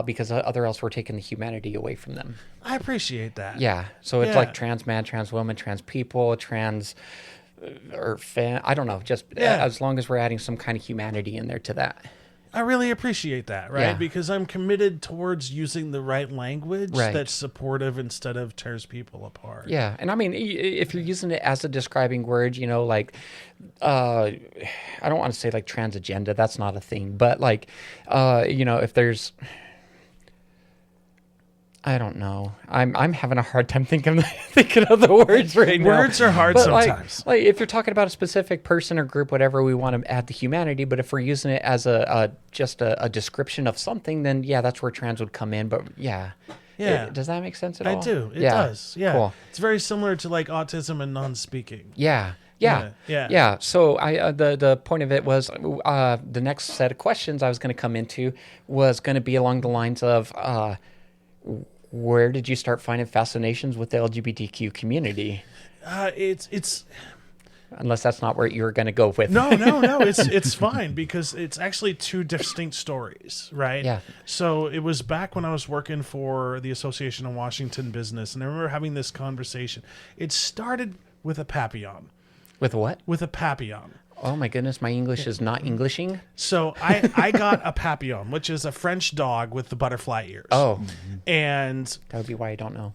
because other else we're taking the humanity away from them. I appreciate that. Yeah. So it's like trans man, trans woman, trans people, trans... or fan, I don't know, just as long as we're adding some kind of humanity in there to that. I really appreciate that, right? Yeah. Because I'm committed towards using the right language that's supportive instead of tears people apart. Yeah, and I mean, if you're using it as a describing word, like, I don't want to say like trans agenda, that's not a thing, but like, if there's... I don't know. I'm having a hard time thinking of the words right now. Words are hard sometimes. Like if you're talking about a specific person or group, whatever, we want to add the humanity. But if we're using it as just a description of something, then that's where trans would come in. But does that make sense at all? I do. It does. Yeah. Cool. It's very similar to like autism and non-speaking. Yeah. So the point of it was the next set of questions I was going to come into was going to be along the lines of. Where did you start finding fascinations with the LGBTQ community? It's Unless that's not where you were going to go with. No. It's fine because it's actually two distinct stories, right? Yeah. So it was back when I was working for the Association of Washington Business, and I remember having this conversation. It started with a papillon. With what? With a papillon. Oh my goodness, my English is not Englishing. So I got a papillon, which is a French dog with the butterfly ears. Oh, And that would be why I don't know.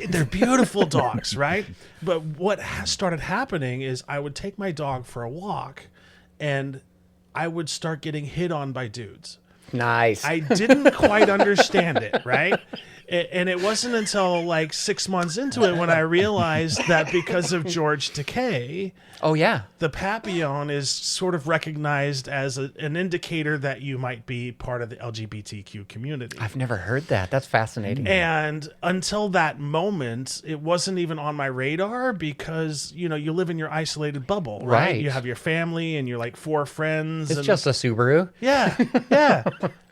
they're beautiful dogs, right? But what started happening is I would take my dog for a walk, and I would start getting hit on by dudes. Nice. I didn't quite understand it, right? And it wasn't until like 6 months into it when I realized that because of George Takei, Oh yeah. the papillon is sort of recognized as an indicator that you might be part of the LGBTQ community. I've never heard that. That's fascinating. And until that moment, it wasn't even on my radar because, you live in your isolated bubble, right? Right. You have your family and you're like 4 friends. It's and just a Subaru. Yeah.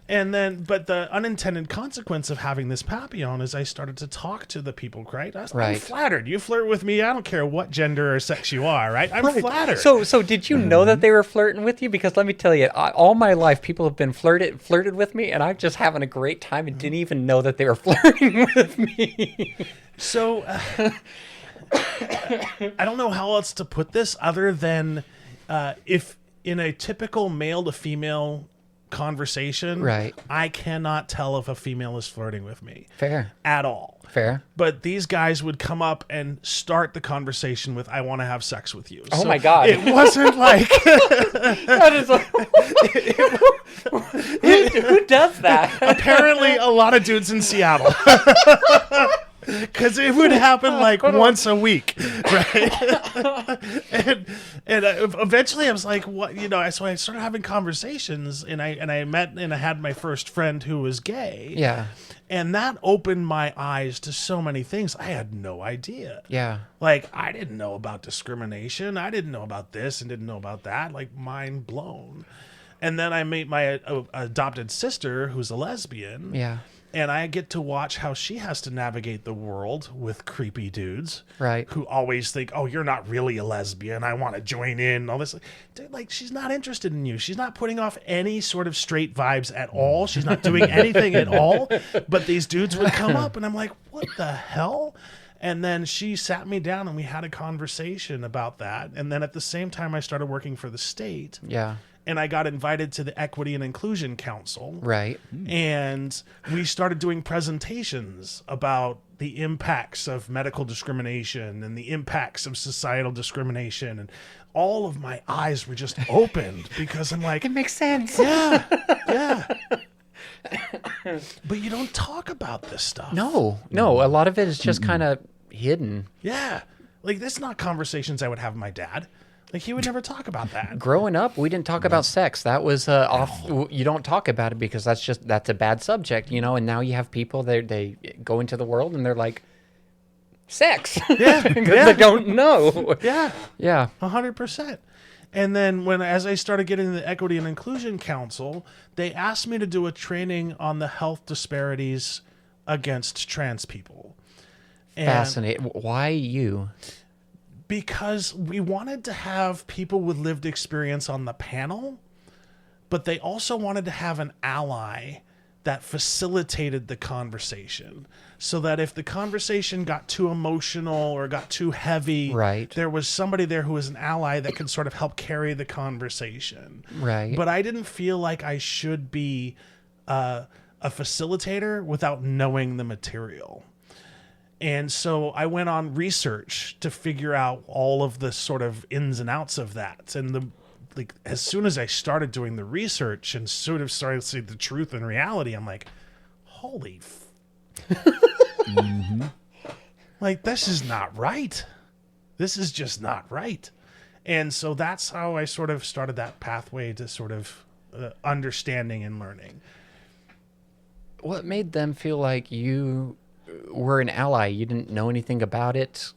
And then, but the unintended consequence of having this papillon is I started to talk to the people, right? I'm Right. flattered. You flirt with me. I don't care what gender or sex you are, right? I'm flattered. So did you know that they were flirting with you? Because let me tell you, all my life people have been flirted with me, and I'm just having a great time and didn't even know that they were flirting with me. So, I don't know how else to put this other than if in a typical male to female conversation, Right. I cannot tell if a female is flirting with me Fair. at all. Fair. But these guys would come up and start the conversation with, I want to have sex with you. Oh my God. It wasn't like, That is who does that? apparently a lot of dudes in Seattle. Because it would happen like once a week, right? and eventually I was like, what, so I started having conversations, and I met and I had my first friend who was gay. Yeah. And that opened my eyes to so many things I had no idea. Yeah. Like, I didn't know about discrimination. I didn't know about this and didn't know about that. Like, mind blown. And then I meet my adopted sister, who's a lesbian. Yeah. And I get to watch how she has to navigate the world with creepy dudes. Right. Who always think, oh, you're not really a lesbian. I want to join in and all this. Dude, like, she's not interested in you. She's not putting off any sort of straight vibes at all. She's not doing anything at all. But these dudes would come up, and I'm like, what the hell? And then she sat me down, and we had a conversation about that. And then at the same time, I started working for the state. Yeah. And I got invited to the Equity and Inclusion Council. Right. And we started doing presentations about the impacts of medical discrimination and the impacts of societal discrimination. And all of my eyes were just opened because I'm like, It makes sense. yeah. But you don't talk about this stuff. No. A lot of it is just kind of hidden. Yeah. Like, that's not conversations I would have with my dad. Like, he would never talk about that. Growing up, we didn't talk about sex. That was off. You don't talk about it because that's a bad subject, And now you have people they go into the world and they're like, sex, Yeah. because they don't know. Yeah. Yeah. 100%. And then as I started getting the Equity and Inclusion Council, they asked me to do a training on the health disparities against trans people. And Fascinating. Why you? because we wanted to have people with lived experience on the panel, but they also wanted to have an ally that facilitated the conversation so that if the conversation got too emotional or got too heavy, Right. there was somebody there who was an ally that could sort of help carry the conversation. Right. But I didn't feel like I should be a facilitator without knowing the material. And so I went on research to figure out all of the sort of ins and outs of that. And as soon as I started doing the research and sort of started to see the truth and reality, I'm like, holy like, this is not right. This is just not right. And so that's how I sort of started that pathway to sort of understanding and learning. What made them feel like you were an ally? You didn't know anything about it.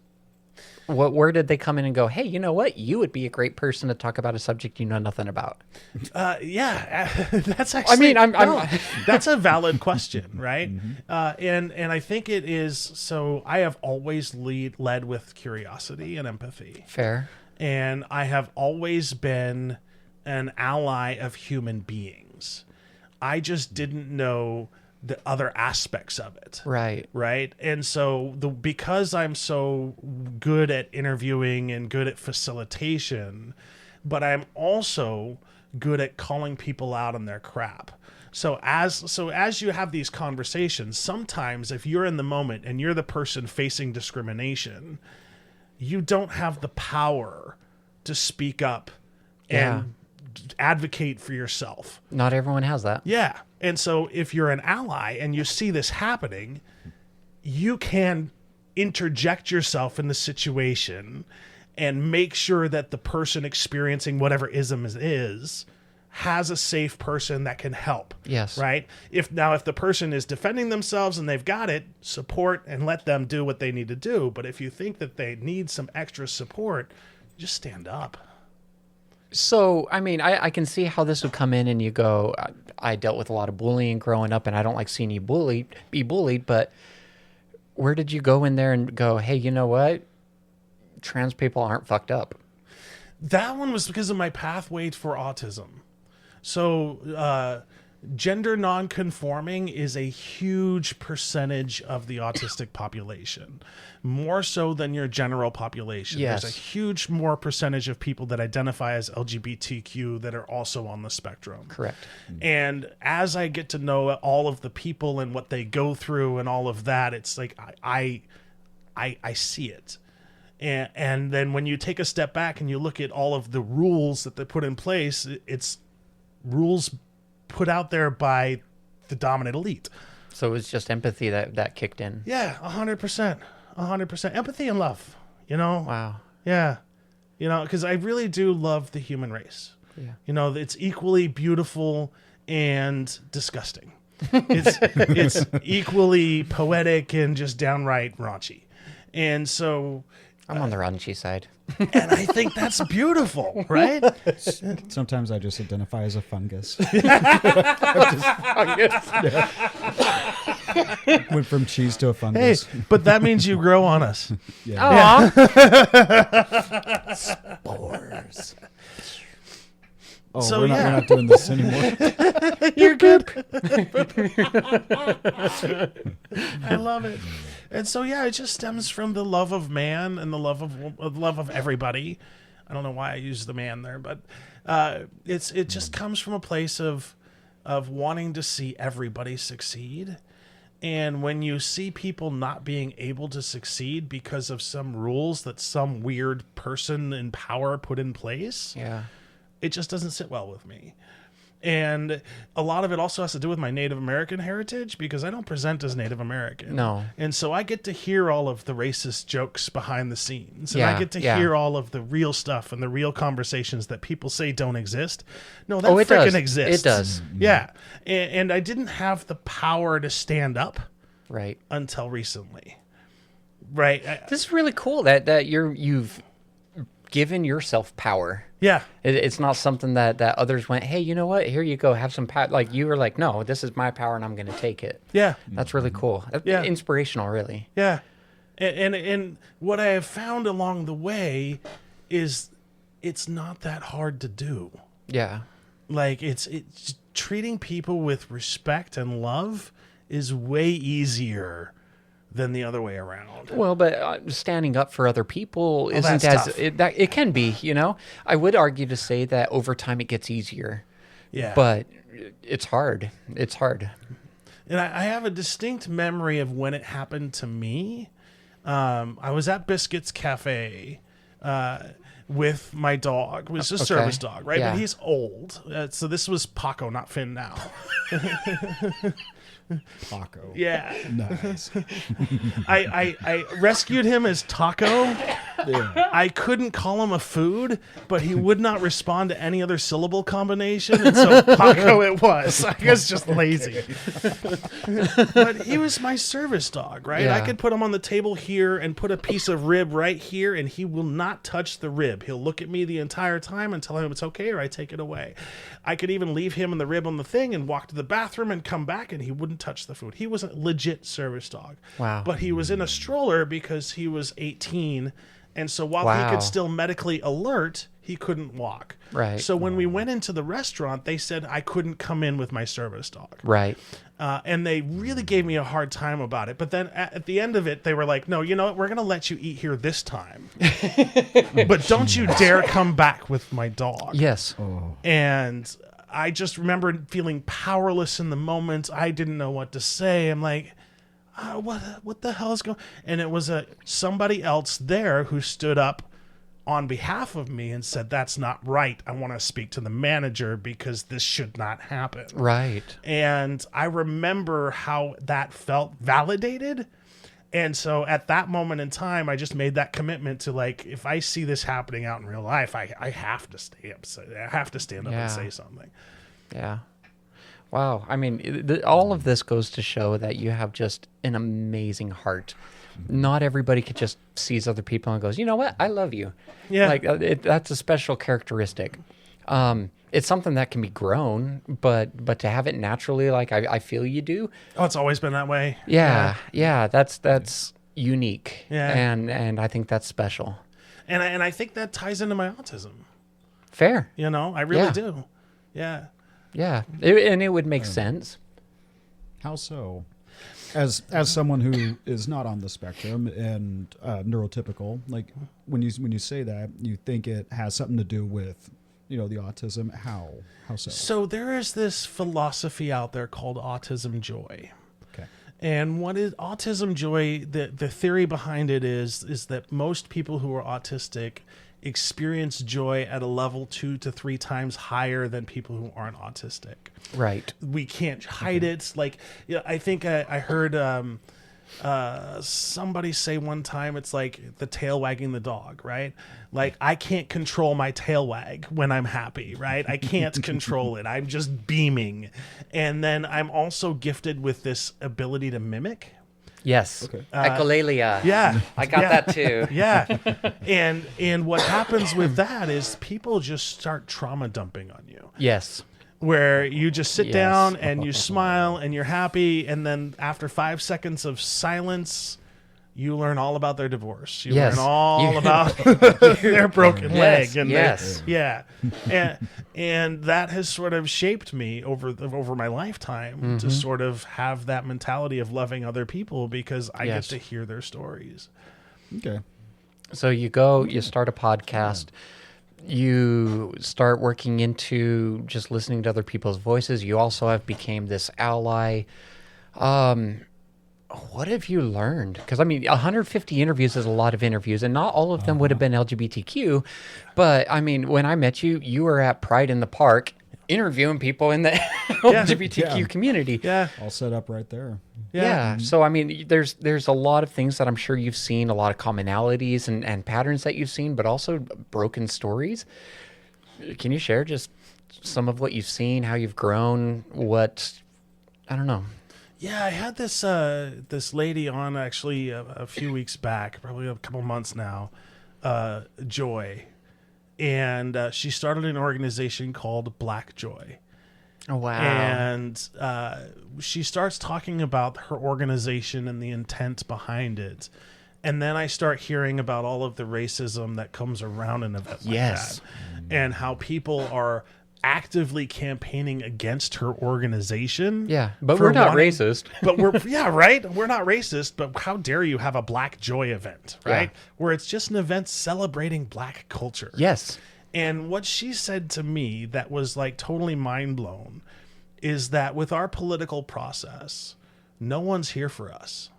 Where did they come in and go, hey, you know what? You would be a great person to talk about a subject you know nothing about. Yeah, that's actually. I mean, that's a valid question, right? And I think it is. So I have always led with curiosity and empathy. Fair. and I have always been an ally of human beings. I just didn't know the other aspects of it. Right. And so because I'm so good at interviewing and good at facilitation, but I'm also good at calling people out on their crap. So as you have these conversations, sometimes if you're in the moment and you're the person facing discrimination, you don't have the power to speak up and advocate for yourself. Not everyone has that. Yeah. And so if you're an ally and you see this happening, you can interject yourself in the situation and make sure that the person experiencing whatever ism is has a safe person that can help. Yes. Right? If the person is defending themselves and they've got it, support and let them do what they need to do. But if you think that they need some extra support, just stand up. So, I mean, I can see how this would come in and you go, I dealt with a lot of bullying growing up and I don't like seeing you be bullied, but where did you go in there and go, hey, you know what? Trans people aren't fucked up. That one was because of my pathway for autism. So, gender nonconforming is a huge percentage of the autistic population, more so than your general population. Yes. There's a huge more percentage of people that identify as LGBTQ that are also on the spectrum. Correct. And as I get to know all of the people and what they go through and all of that, it's like I see it. And then when you take a step back and you look at all of the rules that they put in place, it's rules put out there by the dominant elite. So it was just empathy that kicked in. Yeah, 100%. 100%. Empathy and love, you know? Wow. Yeah. You know, because I really do love the human race. Yeah. You know, it's equally beautiful and disgusting. It's equally poetic and just downright raunchy. And so... I'm on the raunchy side. And I think that's beautiful, right? Sometimes I just identify as a fungus. Went from cheese to a Hey, fungus. but that means you grow on us. Yeah. Spores. Oh, So, we're yeah. not doing this anymore. You're good. I love it. And so, yeah, it just stems from the love of man and the love of everybody. I don't know why I use the man there, but it just comes from a place of wanting to see everybody succeed. And when you see people not being able to succeed because of some rules that some weird person in power put in place, Yeah. it just doesn't sit well with me. And a lot of it also has to do with my Native American heritage because I don't present as Native American. No. And so I get to hear all of the racist jokes behind the scenes. And Yeah, I get to yeah. hear all of the real stuff and the real conversations that people say don't exist. No, that Oh, it freaking does. exists. It does. Yeah. And I didn't have the power to stand up Right. until recently. Right. This is really cool that you've given yourself power. Yeah. It's not something that others went, hey, you know what? Here you go. Have some power. Like you were like, no, this is my power and I'm going to take it. Yeah. That's really cool. Yeah. Inspirational, really. Yeah. And what I have found along the way is it's not that hard to do. Yeah. Like it's treating people with respect and love is way easier than the other way around. Well, but standing up for other people isn't that's as tough. it can be, you know. I would argue to say that over time it gets easier, Yeah. but it's hard. It's hard. And I have a distinct memory of when it happened to me. I was at Biscuits Cafe with my dog. It was a service dog, right? Yeah. But he's old. So this was Paco, not Finn now. Taco. Yeah. Nice. I rescued him as Taco. Yeah. I couldn't call him a food, but he would not respond to any other syllable combination, and so Paco it was. I was just lazy. But he was my service dog, right? Yeah. I could put him on the table here and put a piece of rib right here, and he will not touch the rib. He'll look at me the entire time and tell him it's okay, or I take it away. I could even leave him and the rib on the thing and walk to the bathroom and come back, and he wouldn't touch the food. He was a legit service dog. Wow. But he was in a stroller because he was 18 And so while he Wow. could still medically alert, he couldn't walk. Right. So when we went into the restaurant, they said I couldn't come in with my service dog. Right. And they really gave me a hard time about it. But then at the end of it, they were like, no, you know what? We're going to let you eat here this time. But don't you dare come back with my dog. Yes. And I just remember feeling powerless in the moment. I didn't know what to say. I'm like, what the hell is going on? And it was somebody else there who stood up on behalf of me and said, that's not right. I want to speak to the manager because this should not happen. Right. And I remember how that felt validated. And so at that moment in time, I just made that commitment to, like, if I see this happening out in real life, I have to stay up. I have to stand up Yeah. and say something. Yeah. Wow. I mean, all of this goes to show that you have just an amazing heart. Not everybody could just sees other people and goes, you know what? I love you. Yeah. Like that's a special characteristic. It's something that can be grown, but to have it naturally, like I feel you do. Oh, it's always been that way. Yeah. That's unique. Yeah. And I think that's special. And I think that ties into my autism. Fair. You know, I really Yeah. do. Yeah. Yeah. And it would make sense. How so? As someone who is not on the spectrum and neurotypical, like when you say that, you think it has something to do with, the autism. How so? So there is this philosophy out there called autism joy. Okay. And what is autism joy? The theory behind it is that most people who are autistic experience joy at a level 2 to 3 times higher than people who aren't autistic. Right. We can't hide it. Like, I think I heard somebody say one time, it's like the tail wagging the dog, right? Like, I can't control my tail wag when I'm happy, right? I can't control it. I'm just beaming. And then I'm also gifted with this ability to mimic. Yes. Okay. Echolalia. Yeah. I got Yeah. that too. Yeah. And what happens with that is people just start trauma dumping on you. Yes. Where you just sit Yes. down and you smile and you're happy, and then after 5 seconds of silence, you learn all about their divorce. You Yes. learn all You- about their broken leg. And yes. yeah. And that has sort of shaped me over my lifetime to sort of have that mentality of loving other people because I Yes. get to hear their stories. Okay. So you start a podcast, you start working into just listening to other people's voices. You also have became this ally. What have you learned? Because 150 interviews is a lot of interviews, and not all of them would have been LGBTQ. But when I met you, you were at Pride in the Park interviewing people in the LGBTQ Yeah. community. Yeah. All set up right there. Yeah. So there's a lot of things that I'm sure you've seen, a lot of commonalities and patterns that you've seen, but also broken stories. Can you share just some of what you've seen, how you've grown, I don't know. Yeah, I had this lady on actually a few weeks back, probably a couple months now, Joy, and she started an organization called Black Joy. Oh, wow. And she starts talking about her organization and the intent behind it. And then I start hearing about all of the racism that comes around an event like Yes. that. And how people are actively campaigning against her organization. Yeah, but for we're not wanting- racist. But we're right? We're not racist, but how dare you have a Black Joy event, right? Yeah. Where it's just an event celebrating Black culture. Yes. And what she said to me that was like totally mind blown is that with our political process, no one's here for us.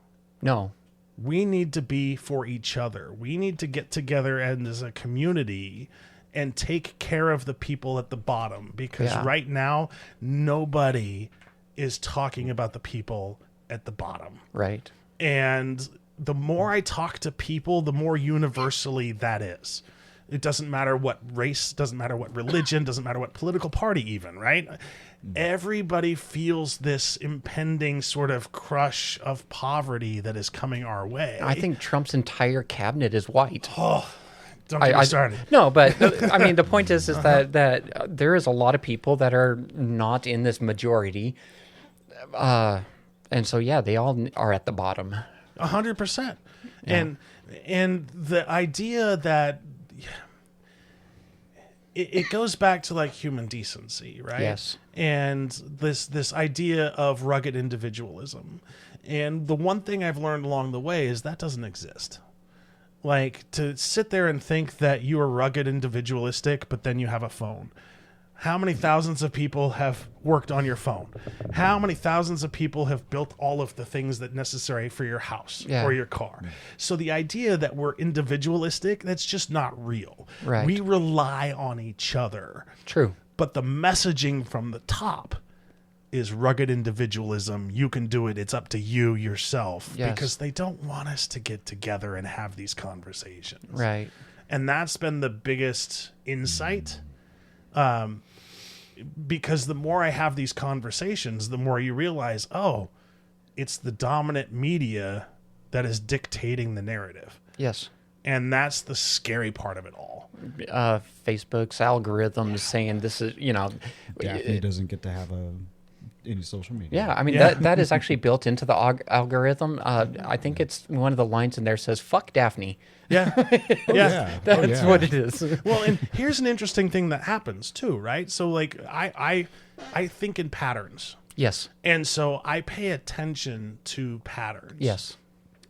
No. We need to be for each other. We need to get together and as a community and take care of the people at the bottom because Yeah. right now nobody is talking about the people at the bottom. Right. And the more I talk to people, the more universally that is. It doesn't matter what race, doesn't matter what religion, doesn't matter what political party even, right? Everybody feels this impending sort of crush of poverty that is coming our way. I think Trump's entire cabinet is white. Don't get me started. No, but the point is that there is a lot of people that are not in this majority, and so yeah, they all are at the bottom. 100%. And the idea that it goes back to like human decency, right? Yes. And this idea of rugged individualism. And the one thing I've learned along the way is that doesn't exist. Like, to sit there and think that you are rugged individualistic, but then you have a phone. How many thousands of people have worked on your phone? How many thousands of people have built all of the things that necessary for your house or your car? So the idea that we're individualistic, that's just not real. Right. We rely on each other. True. But the messaging from the top is rugged individualism. You can do it. It's up to you yourself. Yes. Because they don't want us to get together and have these conversations. Right. And that's been the biggest insight. Because the more I have these conversations, the more you realize, oh, it's the dominant media that is dictating the narrative. Yes. And that's the scary part of it all. Facebook's algorithms saying this is, Daphne doesn't get to have any social media. Yeah, I mean, that is actually built into the algorithm. I think it's one of the lines in there says, fuck Daphne. Yeah. That's what it is. Well, and here's an interesting thing that happens too, right? So like I think in patterns. Yes. And so I pay attention to patterns. Yes.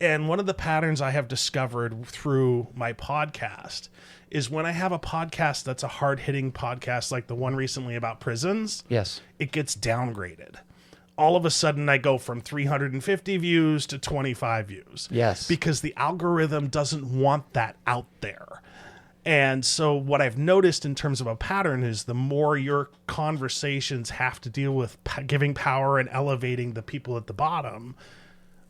And one of the patterns I have discovered through my podcast is when I have a podcast that's a hard-hitting podcast like the one recently about prisons, Yes. it gets downgraded. All of a sudden, I go from 350 views to 25 views. Yes. Because the algorithm doesn't want that out there. And so what I've noticed in terms of a pattern is the more your conversations have to deal with giving power and elevating the people at the bottom,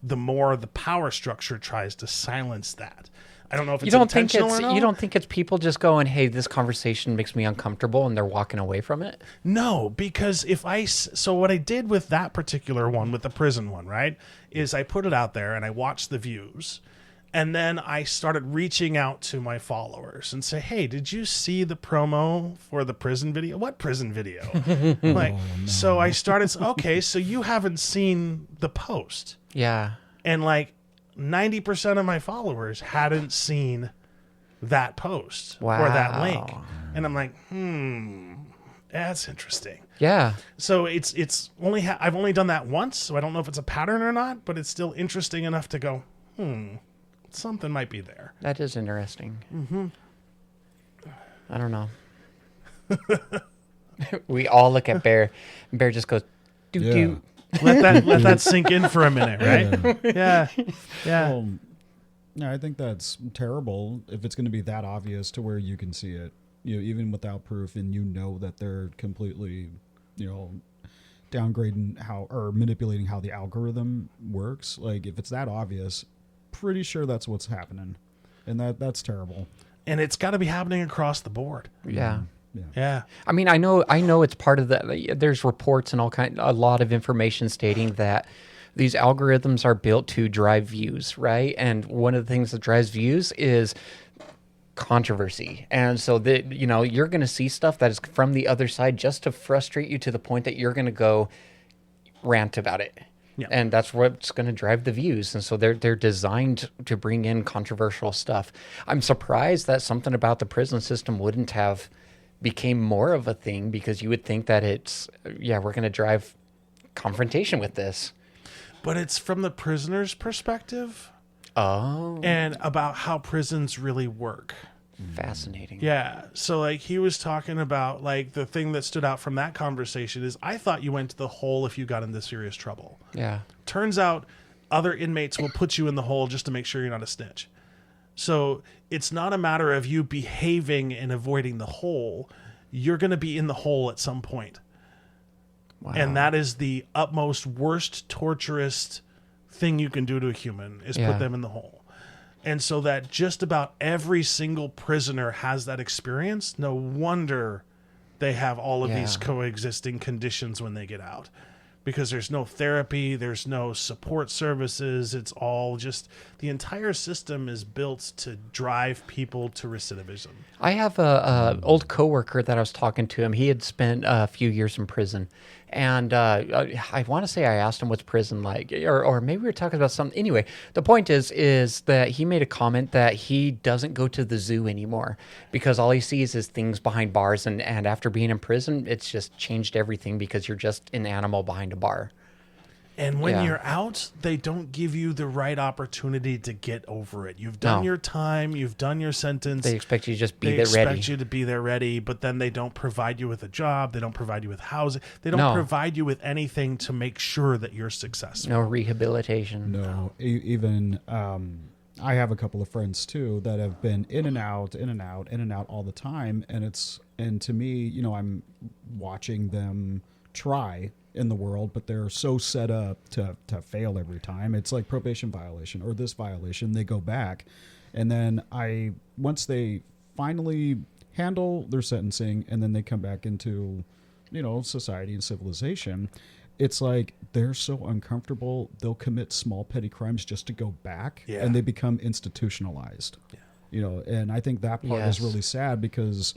the more the power structure tries to silence that. I don't know if it's intentional or not. You don't think it's people just going, hey, this conversation makes me uncomfortable, and they're walking away from it? No, because so what I did with that particular one, with the prison one, right, is I put it out there and I watched the views, and then I started reaching out to my followers and say, hey, did you see the promo for the prison video? What prison video? So I started, okay, so you haven't seen the post. Yeah. And like 90% of my followers hadn't seen that post or that link. And I'm like, that's interesting. Yeah. So it's only I've only done that once, so I don't know if it's a pattern or not, but it's still interesting enough to go, something might be there. That is interesting. Mm-hmm. I don't know. We all look at Bear, and Bear just goes, doo-doo. Let that sink in for a minute, right? Yeah. No, I think that's terrible if it's going to be that obvious to where you can see it, even without proof, and that they're completely, downgrading or manipulating how the algorithm works. Like, if it's that obvious, pretty sure that's what's happening, and that's terrible. And it's got to be happening across the board. Yeah. Yeah. I mean, I know it's part of the. There's reports and a lot of information stating that these algorithms are built to drive views, right? And one of the things that drives views is controversy. And so you're going to see stuff that is from the other side just to frustrate you to the point that you're going to go rant about it. Yeah. And that's what's going to drive the views. And so they're designed to bring in controversial stuff. I'm surprised that something about the prison system wouldn't have became more of a thing, because you would think that we're going to drive confrontation with this. But it's from the prisoner's perspective. Oh. And about how prisons really work. Fascinating. Yeah. So like he was talking about, like, the thing that stood out from that conversation is, I thought you went to the hole if you got into serious trouble. Yeah. Turns out other inmates will put you in the hole just to make sure you're not a snitch. So it's not a matter of you behaving and avoiding the hole. You're going to be in the hole at some point. Wow. And that is the utmost worst torturous thing you can do to a human, is put them in the hole. And so that just about every single prisoner has that experience. No wonder they have all of these coexisting conditions when they get out. Because there's no therapy, there's no support services. It's all just, the entire system is built to drive people to recidivism. I have a old coworker that I was talking to him. He had spent a few years in prison, And I want to say I asked him what's prison like, or maybe we were talking about something. Anyway, the point is that he made a comment that he doesn't go to the zoo anymore because all he sees is things behind bars, and after being in prison, it's just changed everything because you're just an animal behind a bar. And when Yeah. you're out, they don't give you the right opportunity to get over it. You've done No. your time. You've done your sentence. They expect you to just be They there expect ready. you to be there ready, but then they don't provide you with a job. They don't provide you with housing. They don't No. provide you with anything to make sure that you're successful. No rehabilitation. No, even I have a couple of friends too that have been in and out, in and out, in and out all the time, and to me, you know, I'm watching them try in the world, but they're so set up to fail every time. It's like probation violation or this violation, they go back, and then once they finally handle their sentencing and then they come back into, you know, society and civilization, it's like they're so uncomfortable they'll commit small petty crimes just to go back, Yeah. and they become institutionalized. You know, and I think that part Yes. is really sad because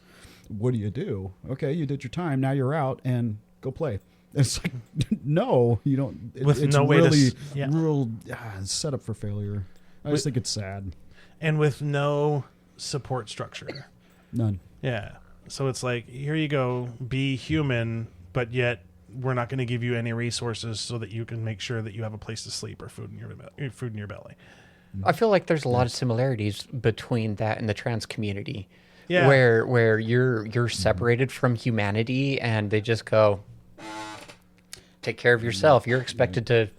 what do? Okay, you did your time, now you're out and go play. It's like, no, you don't. With it's no way to really, yeah. real set up for failure. I just think it's sad. And with no support structure. None. Yeah. So it's like, here you go, be human, but yet we're not going to give you any resources so that you can make sure that you have a place to sleep or food in your belly. I feel like there's a lot of similarities between that and the trans community. Yeah. Where you're separated from humanity and they just go take care of yourself. You're expected to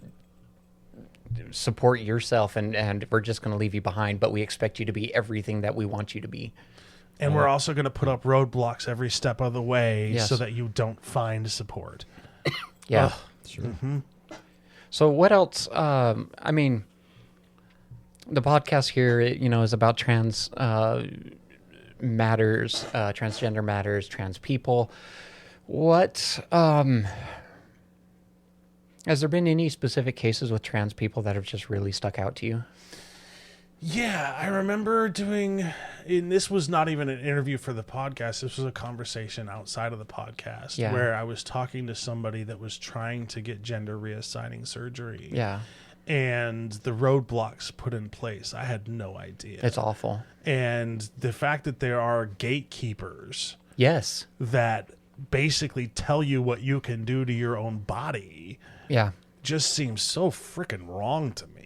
support yourself and we're just going to leave you behind, but we expect you to be everything that we want you to be. And we're also going to put up roadblocks every step of the way Yes. so that you don't find support. Yeah. Sure. So what else? I mean, the podcast here, you know, is about trans matters, transgender matters, trans people. What has there been any specific cases with trans people that have just really stuck out to you? Yeah, I remember and this was not even an interview for the podcast. This was a conversation outside of the podcast Yeah. where I was talking to somebody that was trying to get gender reassigning surgery. Yeah, And the roadblocks put in place. I had no idea. it's awful. And the fact that there are gatekeepers Yes. that basically tell you what you can do to your own body Yeah. just seems so freaking wrong to me.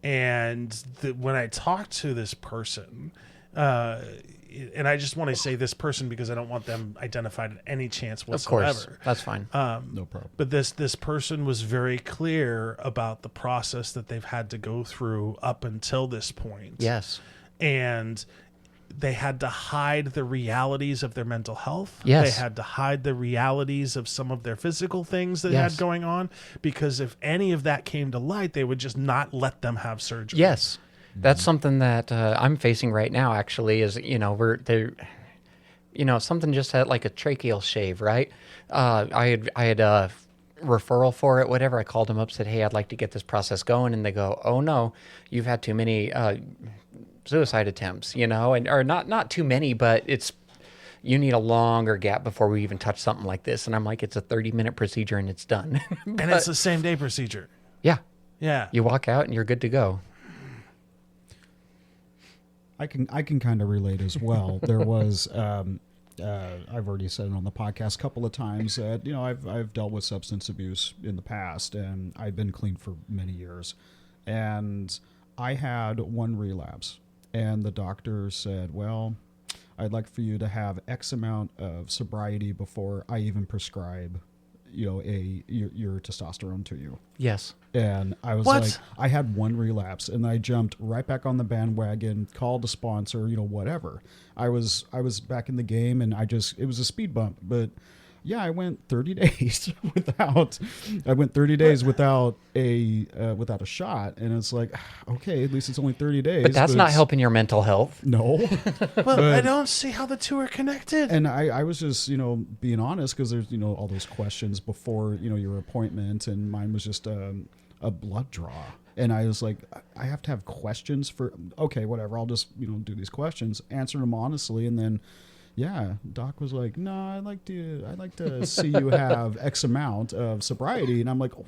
And when I talked to this person, and I just want to say this person because I don't want them identified at any chance Of whatsoever. course. That's fine. No problem. But this person was very clear about the process that they've had to go through up until this point. Yes. And they had to hide the realities of their mental health. Yes. They had to hide the realities of some of their physical things that they Yes. had going on, because if any of that came to light, they would just not let them have surgery. Yes. That's something that I'm facing right now, actually, is, you know, something just had like a tracheal shave, right? I had a referral for it, whatever. I called them up, said, hey, I'd like to get this process going. And they go, oh, no, you've had too many suicide attempts, you know, or not too many, but you need a longer gap before we even touch something like this. And I'm like, it's a 30-minute procedure and it's done. And it's the same day procedure. Yeah. Yeah. You walk out and you're good to go. I can kind of relate as well. There was I've already said it on the podcast a couple of times that, you know, I've dealt with substance abuse in the past, and I've been clean for many years, and I had one relapse, and the doctor said, well, I'd like for you to have X amount of sobriety before I even prescribe, you know, your testosterone to you. Yes. And I was What? like, I had one relapse, and I jumped right back on the bandwagon, called a sponsor, you know, whatever. I was back in the game, and it was a speed bump. But yeah, I went 30 days without a shot, and it's like, okay, at least it's only 30 days. But that's not it's- helping your mental health. No. Well, I don't see how the two are connected. And I was just, you know, being honest, because there's, you know, all those questions before, you know, your appointment, and mine was just a blood draw. And I was like, I have to have questions for, okay, whatever, I'll just, you know, do these questions, answer them honestly, and then, Yeah, Doc was like, "No, I'd like to see you have X amount of sobriety," and I'm like, oh,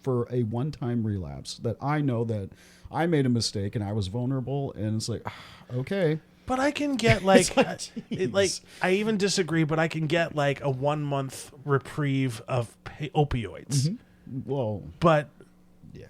for a one-time relapse that I know that I made a mistake and I was vulnerable, and it's like, okay. But I can get like, Jeez. I even disagree, but I can get like a 1 month reprieve of opioids. Well, But yeah,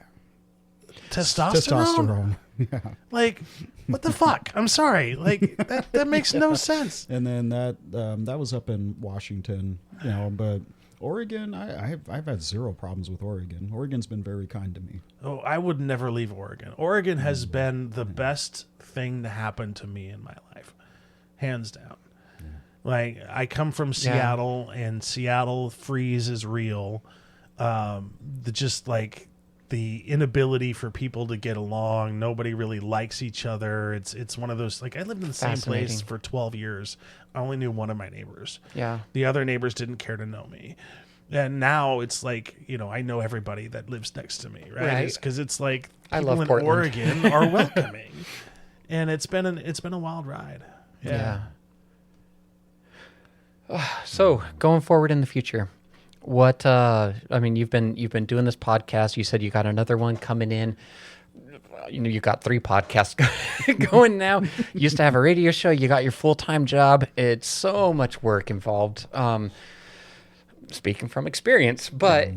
testosterone? yeah. Like, what the fuck? I'm sorry. Like, that makes no sense. And then that was up in Washington, but Oregon, I've had zero problems with Oregon. Oregon's been very kind to me. Oh, I would never leave Oregon. Oregon has been the best thing to happen to me in my life, hands down. Like, I come from Seattle, and Seattle freeze is real. The inability for people to get along. Nobody really likes each other. It's one of those, like, I lived in the same place for 12 years. I only knew one of my neighbors. Yeah. The other neighbors didn't care to know me. And now it's like, I know everybody that lives next to me, right? Because it's like I people love in Portland. Oregon are welcoming. And it's been a wild ride. Yeah. So going forward in the future, what you've been doing this podcast. You said you got another one coming in. You got 3 podcasts going now. You used to have a radio show. You got your full-time job. It's so much work involved. Speaking from experience, but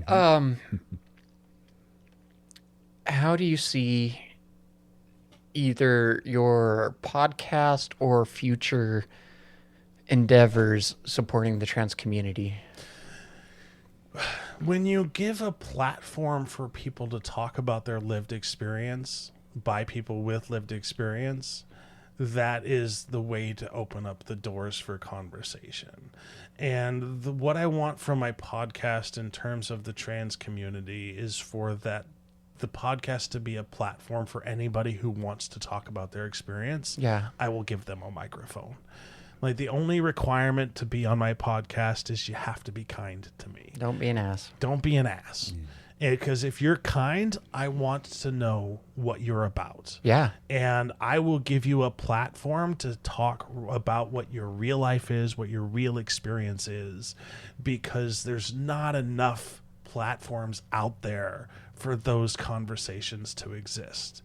how do you see either your podcast or future endeavors supporting the trans community? When you give a platform for people to talk about their lived experience by people with lived experience, that is the way to open up the doors for conversation. And what I want from my podcast in terms of the trans community is for the podcast to be a platform for anybody who wants to talk about their experience. Yeah. I will give them a microphone. Like, the only requirement to be on my podcast is you have to be kind to me. Don't be an ass. Don't be an ass. Because if you're kind, I want to know what you're about. Yeah. And I will give you a platform to talk about what your real life is, what your real experience is, because there's not enough platforms out there for those conversations to exist.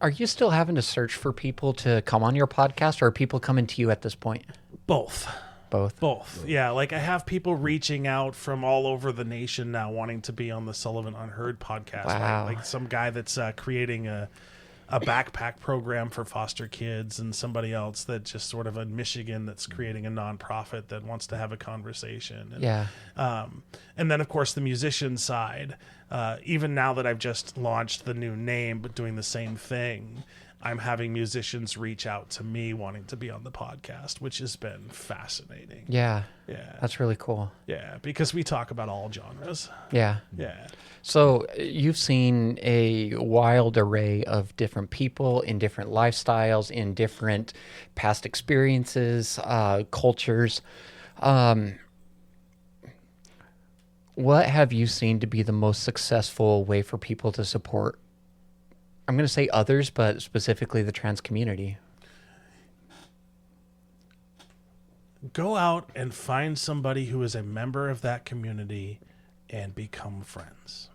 Are you still having to search for people to come on your podcast, or are people coming to you at this point? Both. Both. Yeah, like, I have people reaching out from all over the nation now wanting to be on the Sullivan Unheard podcast. Wow. Like some guy that's creating a backpack program for foster kids, and somebody else that just sort of in Michigan that's creating a nonprofit that wants to have a conversation. And, Yeah. and then, of course, the musician side. Even now that I've just launched the new name, but doing the same thing, I'm having musicians reach out to me wanting to be on the podcast, which has been fascinating. Yeah. Yeah. That's really cool. Yeah, because we talk about all genres. Yeah. Yeah. So you've seen a wild array of different people in different lifestyles, in different past experiences, cultures. What have you seen to be the most successful way for people to support, I'm going to say others, but specifically the trans community? Go out and find somebody who is a member of that community and become friends.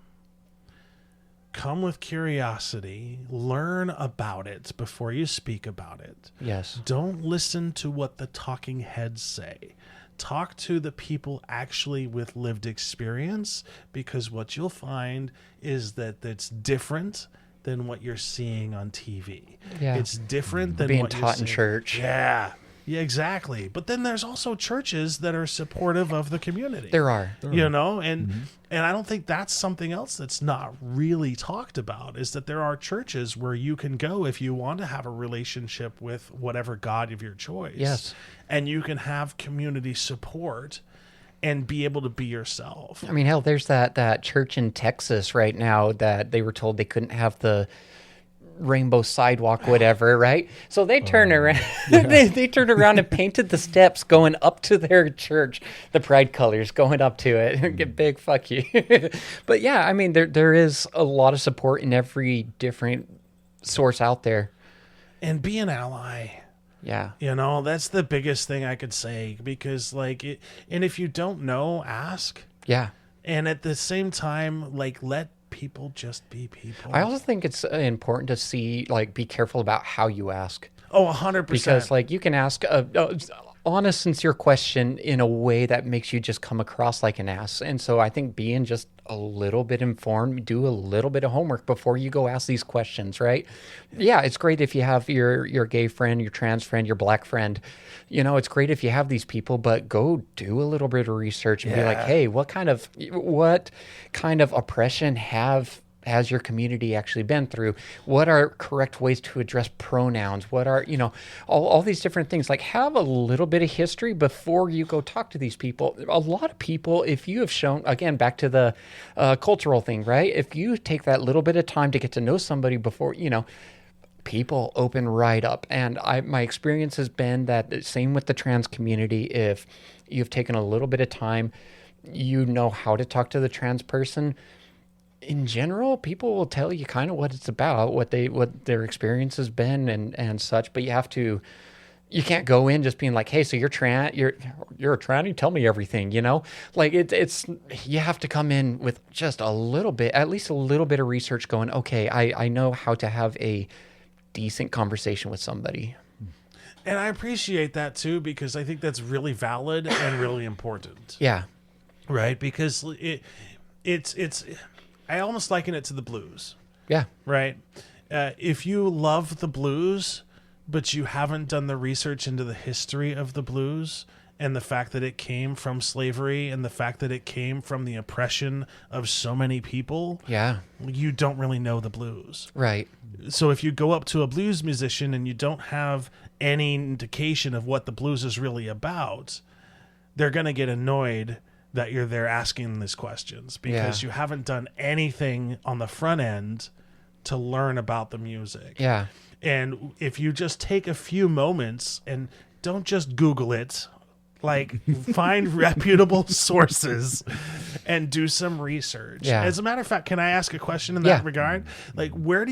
Come with curiosity, learn about it before you speak about it. Yes. Don't listen to what the talking heads say. Talk to the people actually with lived experience, because what you'll find is that it's different than what you're seeing on TV. Yeah. It's different than Being what you're taught in seeing. church. Yeah. Yeah, exactly. But then there's also churches that are supportive of the community. There are. You know, and I don't think that's something else that's not really talked about, is that there are churches where you can go if you want to have a relationship with whatever God of your choice. Yes. And you can have community support and be able to be yourself. I mean, hell, there's that church in Texas right now that they were told they couldn't have the rainbow sidewalk, whatever, right? So they turned around, they turned around and painted the steps going up to their church, the pride colors going up to it. Get big, fuck you. But yeah, I mean, there is a lot of support in every different source out there. And be an ally. Yeah. You know, that's the biggest thing I could say, because like it, and if you don't know, ask. Yeah. And at the same time, like, let people just be people. I also think it's important to be careful about how you ask. Oh, 100%. Because like you can ask a honest, sincere question in a way that makes you just come across like an ass. And so I think being just a little bit informed, do a little bit of homework before you go ask these questions, right? Yeah, it's great if you have your gay friend, your trans friend, your black friend. You know, it's great if you have these people, but go do a little bit of research and be like, hey, what kind of oppression has your community actually been through? What are correct ways to address pronouns? What are, all these different things? Like, have a little bit of history before you go talk to these people. A lot of people, if you have shown, again, back to the cultural thing, right? If you take that little bit of time to get to know somebody before, people open right up. And my experience has been that same with the trans community. If you've taken a little bit of time, you know how to talk to the trans person. In general, people will tell you kind of what it's about, what their experience has been and such. But you can't go in just being like, hey, so you're a tranny, tell me everything, like it's you have to come in with just at least a little bit of research going, okay, I know how to have a decent conversation with somebody. And I appreciate that too, because I think that's really valid and really important. Yeah. Right. Because it's I almost liken it to the blues. Yeah. Right. If you love the blues, but you haven't done the research into the history of the blues and the fact that it came from slavery and the fact that it came from the oppression of so many people, you don't really know the blues. Right. So if you go up to a blues musician and you don't have any indication of what the blues is really about, they're going to get annoyed that you're there asking these questions because you haven't done anything on the front end to learn about the music. Yeah. And if you just take a few moments and don't just Google it, like find reputable sources and do some research. Yeah. As a matter of fact, can I ask a question in that regard? Like, where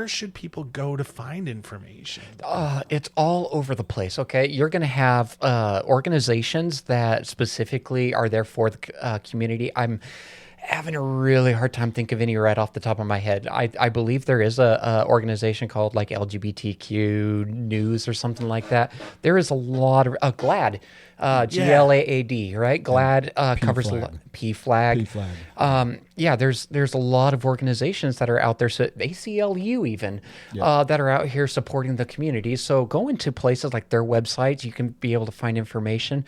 should people go to find information? It's all over the place, okay? You're going to have organizations that specifically are there for the community. I'm having a really hard time thinking of any right off the top of my head. I believe there is a organization called like LGBTQ News or something like that. There is a lot of GLAAD, GLAAD, right? GLAAD covers PFLAG. There's a lot of organizations that are out there. So ACLU even that are out here supporting the community. So go into places like their websites. You can be able to find information.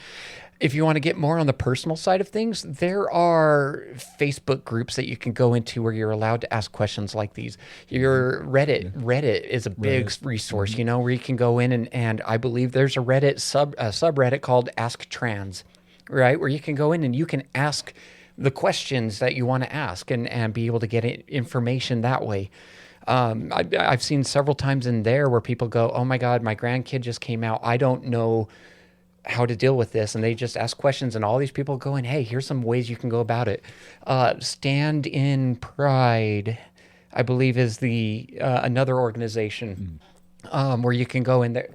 If you want to get more on the personal side of things, there are Facebook groups that you can go into where you're allowed to ask questions like these. Your Reddit is a big resource, where you can go in and I believe there's a Reddit subreddit called Ask Trans, right? Where you can go in and you can ask the questions that you want to ask and be able to get information that way. I've seen several times in there where people go, oh my God, my grandkid just came out. I don't know how to deal with this, and they just ask questions, and all these people going, hey, here's some ways you can go about it. Stand in Pride, I believe, is the another organization where you can go in there.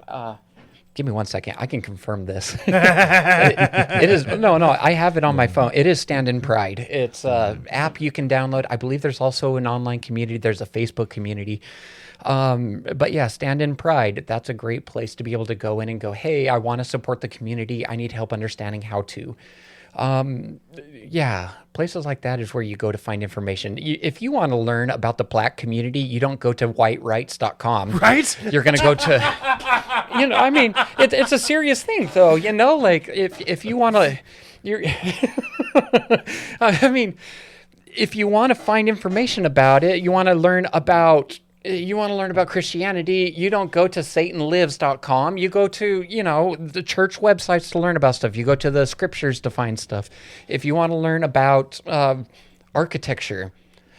Give me 1 second. I can confirm this. It is no. I have it on my phone. It is Stand in Pride. It's an app you can download. I believe there's also an online community. There's a Facebook community. But yeah, Stand in Pride. That's a great place to be able to go in and go, hey, I want to support the community. I need help understanding how to. Places like that is where you go to find information. If you want to learn about the black community, you don't go to whiterights.com. Right? You're going to go to, it's a serious thing though, like if you want to, if you want to find information about it, you want to learn about Christianity, you don't go to satanlives.com. You go to, the church websites to learn about stuff. You go to the scriptures to find stuff. If you want to learn about architecture,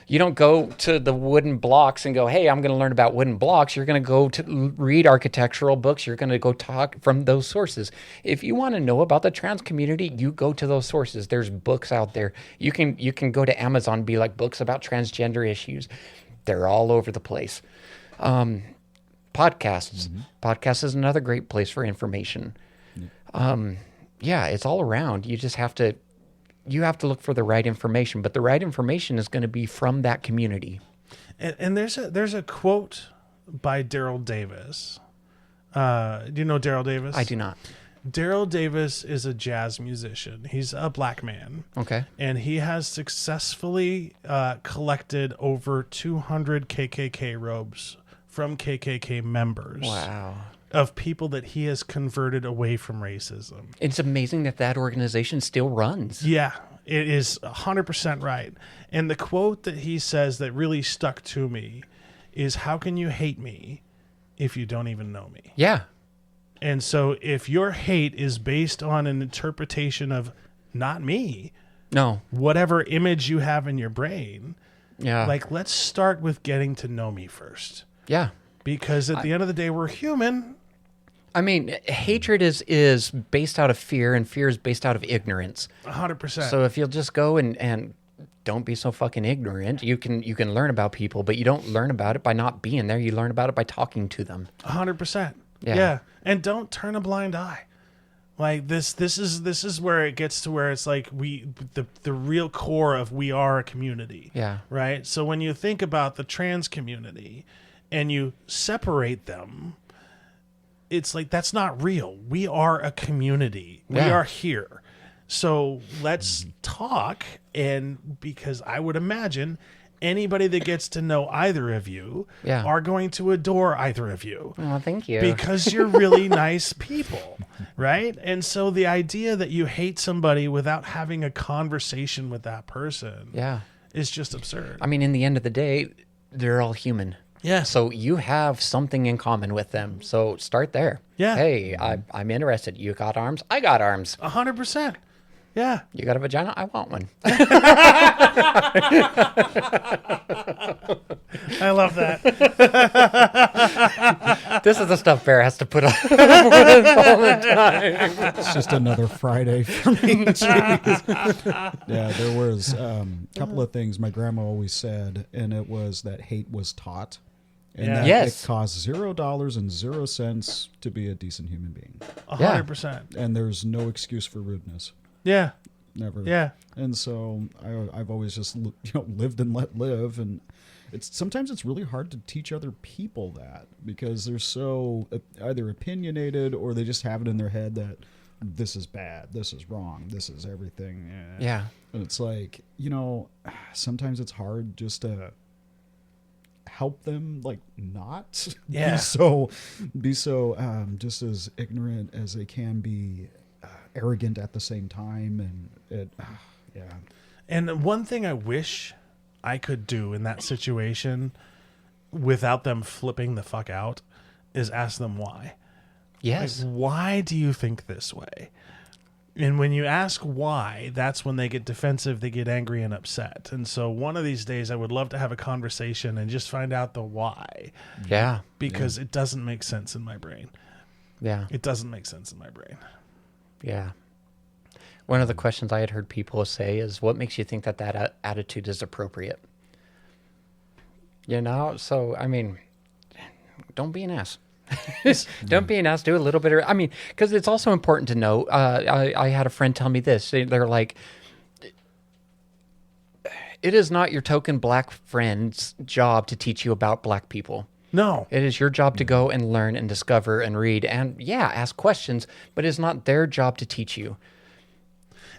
you don't go to the wooden blocks and go, hey, I'm going to learn about wooden blocks. You're going to go to read architectural books. You're going to go talk from those sources. If you want to know about the trans community, you go to those sources. There's books out there. You can go to Amazon and be like, books about transgender issues. They're all over the place. Podcasts. Podcasts is another great place for information. Yeah, it's all around. You just have to look for the right information, but the right information is going to be from that community. And there's a quote by Daryl Davis. Do you know Daryl Davis? I do not. Daryl Davis is a jazz musician. He's a black man. Okay. And he has successfully collected over 200 KKK robes from KKK members. Wow. Of people that he has converted away from racism. It's amazing that organization still runs. Yeah, it is 100% right. And the quote that he says that really stuck to me is, "How can you hate me if you don't even know me?" Yeah. And so if your hate is based on an interpretation of not me, No. whatever image you have in your brain, Yeah. like, let's start with getting to know me first. Yeah. Because at the end of the day, we're human. I mean, hatred is based out of fear, and fear is based out of ignorance. 100%. So if you'll just go and don't be so fucking ignorant, you can learn about people, but you don't learn about it by not being there. You learn about it by talking to them. 100%. Yeah. Yeah. And don't turn a blind eye. Like this is where it gets to where it's like the real core of we are a community. Yeah. Right? So when you think about the trans community and you separate them, it's like that's not real. We are a community. We Yeah. are here. So let's talk, and because I would imagine anybody that gets to know either of you Yeah. are going to adore either of you. Oh, thank you. Because you're really nice people, right? And so the idea that you hate somebody without having a conversation with that person Yeah. is just absurd. I mean, in the end of the day, they're all human. Yeah. So you have something in common with them. So start there. Yeah. Hey, I'm interested. You got arms? I got arms. 100%. Yeah. You got a vagina? I want one. I love that. This is the stuff Bear has to put on all the time. It's just another Friday for me. Jeez. Yeah, there was a couple of things my grandma always said, and it was that hate was taught. And Yeah. that Yes. it costs $0 to be a decent human being. 100%. And there's no excuse for rudeness. Yeah. Never. Yeah. And so I've always just lived and let live, and sometimes it's really hard to teach other people that because they're so either opinionated or they just have it in their head that this is bad, this is wrong, this is everything. Yeah. And it's like, sometimes it's hard just to help them not Yeah. be so just as ignorant as they can be, arrogant at the same time, and yeah. And one thing I wish I could do in that situation without them flipping the fuck out is ask them why. Yes. Like, why do you think this way? And when you ask why, that's when they get defensive, they get angry and upset. And so one of these days I would love to have a conversation and just find out the why, Yeah. because it doesn't make sense in my brain. Yeah. It doesn't make sense in my brain. Yeah. One of the questions I had heard people say is, what makes you think that attitude is appropriate? So, I mean, don't be an ass. Don't be an ass. Do a little bit of, because it's also important to know. I had a friend tell me this. They're like, it is not your token black friend's job to teach you about black people. No. It is your job to go and learn and discover and read and, ask questions, but it's not their job to teach you.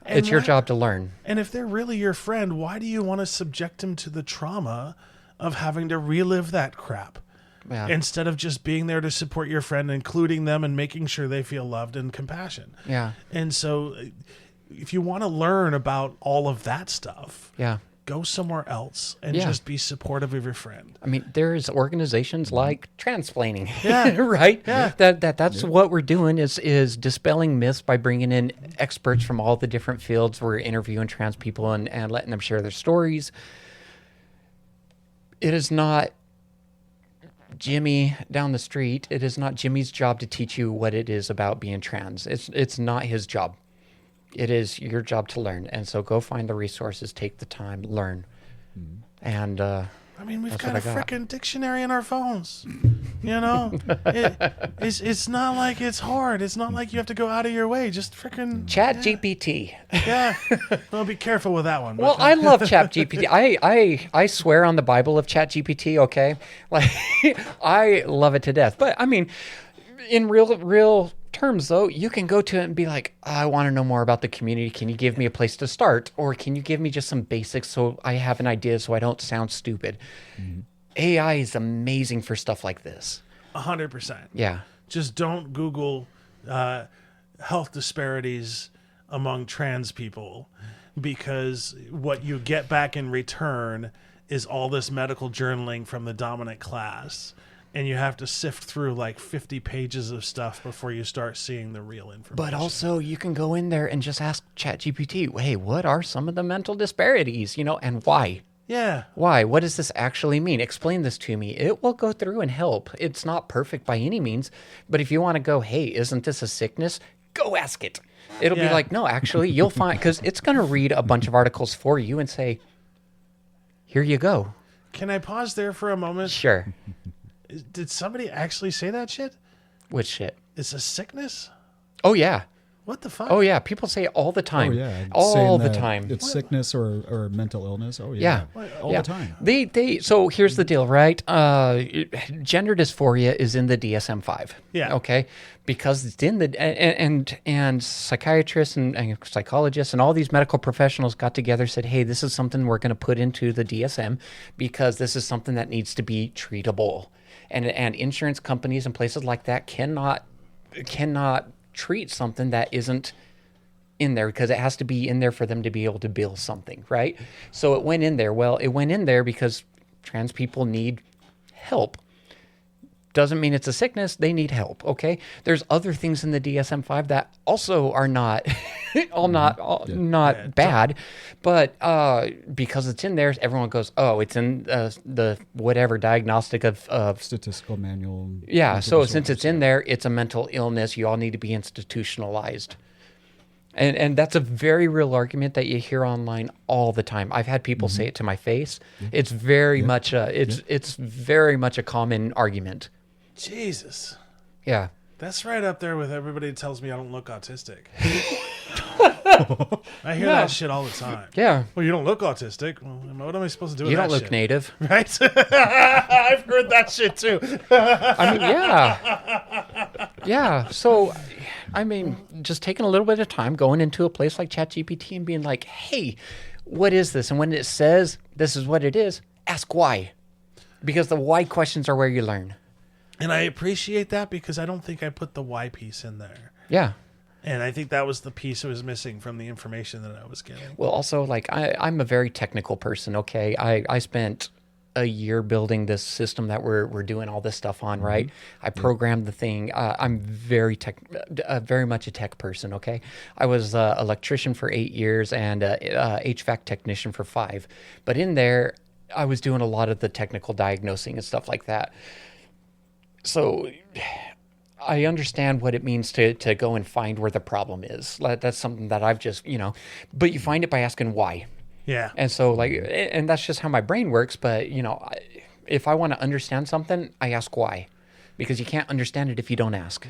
And It's your why- job to learn. And if they're really your friend, why do you want to subject them to the trauma of having to relive that crap? Yeah. Instead of just being there to support your friend, including them and making sure they feel loved and compassion. Yeah. And so if you want to learn about all of that stuff, Yeah. go somewhere else and Yeah. just be supportive of your friend. There's organizations like Transplaining, Yeah. right? Yeah. That's what we're doing is dispelling myths by bringing in experts from all the different fields. We're interviewing trans people and letting them share their stories. It is not Jimmy down the street. It is not Jimmy's job to teach you what it is about being trans. It's not his job. It is your job to learn. And so go find the resources, take the time, learn. And I mean, we've That's got what a I got. freaking dictionary in our phones. It's not like it's hard. It's not like you have to go out of your way. Just freaking Chat GPT. Yeah. Well, be careful with that one. Well, I love Chat GPT. I swear on the Bible of Chat GPT. Okay, like I love it to death. But I mean, in real terms, though, you can go to it and be like, I want to know more about the community. Can you give me a place to start, or can you give me just some basics so I have an idea so I don't sound stupid? AI is amazing for stuff like this. 100%. Yeah. Just don't Google health disparities among trans people, because what you get back in return is all this medical journaling from the dominant class. And you have to sift through like 50 pages of stuff before you start seeing the real information. But also, you can go in there and just ask ChatGPT, hey, what are some of the mental disparities, and why? Yeah. Why? What does this actually mean? Explain this to me. It will go through and help. It's not perfect by any means, but if you want to go, hey, isn't this a sickness? Go ask it. It'll be like, no, actually, you'll find, because it's going to read a bunch of articles for you and say, here you go. Can I pause there for a moment? Sure. Did somebody actually say that shit? Which shit? It's a sickness? Oh, yeah. What the fuck? Oh, yeah. People say it all the time. Oh yeah, All saying the that time. It's sickness or mental illness. Oh yeah, all the time. So here's the deal, right? Gender dysphoria is in the DSM-5. Yeah. Okay. Because it's in the and psychiatrists and psychologists and all these medical professionals got together, said, hey, this is something we're going to put into the DSM because this is something that needs to be treatable, and insurance companies and places like that cannot treat something that isn't in there, because it has to be in there for them to be able to bill something, right? So it went in there. Well, it went in there because trans people need help. Doesn't mean it's a sickness. They need help. Okay. There's other things in the DSM-5 that also are not, not bad, but because it's in there, everyone goes, oh, it's in the whatever diagnostic of Statistical manual. yeah. mental So since disorders, it's in there, it's a mental illness. You all need to be institutionalized. And that's a very real argument that you hear online all the time. I've had people say it to my face. It's very much it's very much a common argument. Jesus. Yeah. That's right up there with everybody who tells me I don't look autistic. I hear that shit all the time. Yeah. Well, you don't look autistic. Well, what am I supposed to do with You that don't look shit? native. Right? I've heard that shit too. I mean, yeah. Yeah. So, I mean, just taking a little bit of time, going into a place like ChatGPT and being like, hey, what is this? And when it says this is what it is, ask why. Because the why questions are where you learn. And I appreciate that, because I don't think I put the why piece in there. Yeah. And I think that was the piece that was missing from the information that I was getting. Well, also, like, I'm a very technical person, okay? I spent a year building this system that we're doing all this stuff on, right? I programmed the thing. I'm very much a tech person, okay? I was an electrician for 8 years and HVAC technician for 5. But in there, I was doing a lot of the technical diagnosing and stuff like that. So I understand what it means to go and find where the problem is. That's something that I've just, but you find it by asking why. Yeah. And so, and that's just how my brain works. But, if I want to understand something, I ask why, because you can't understand it if you don't ask.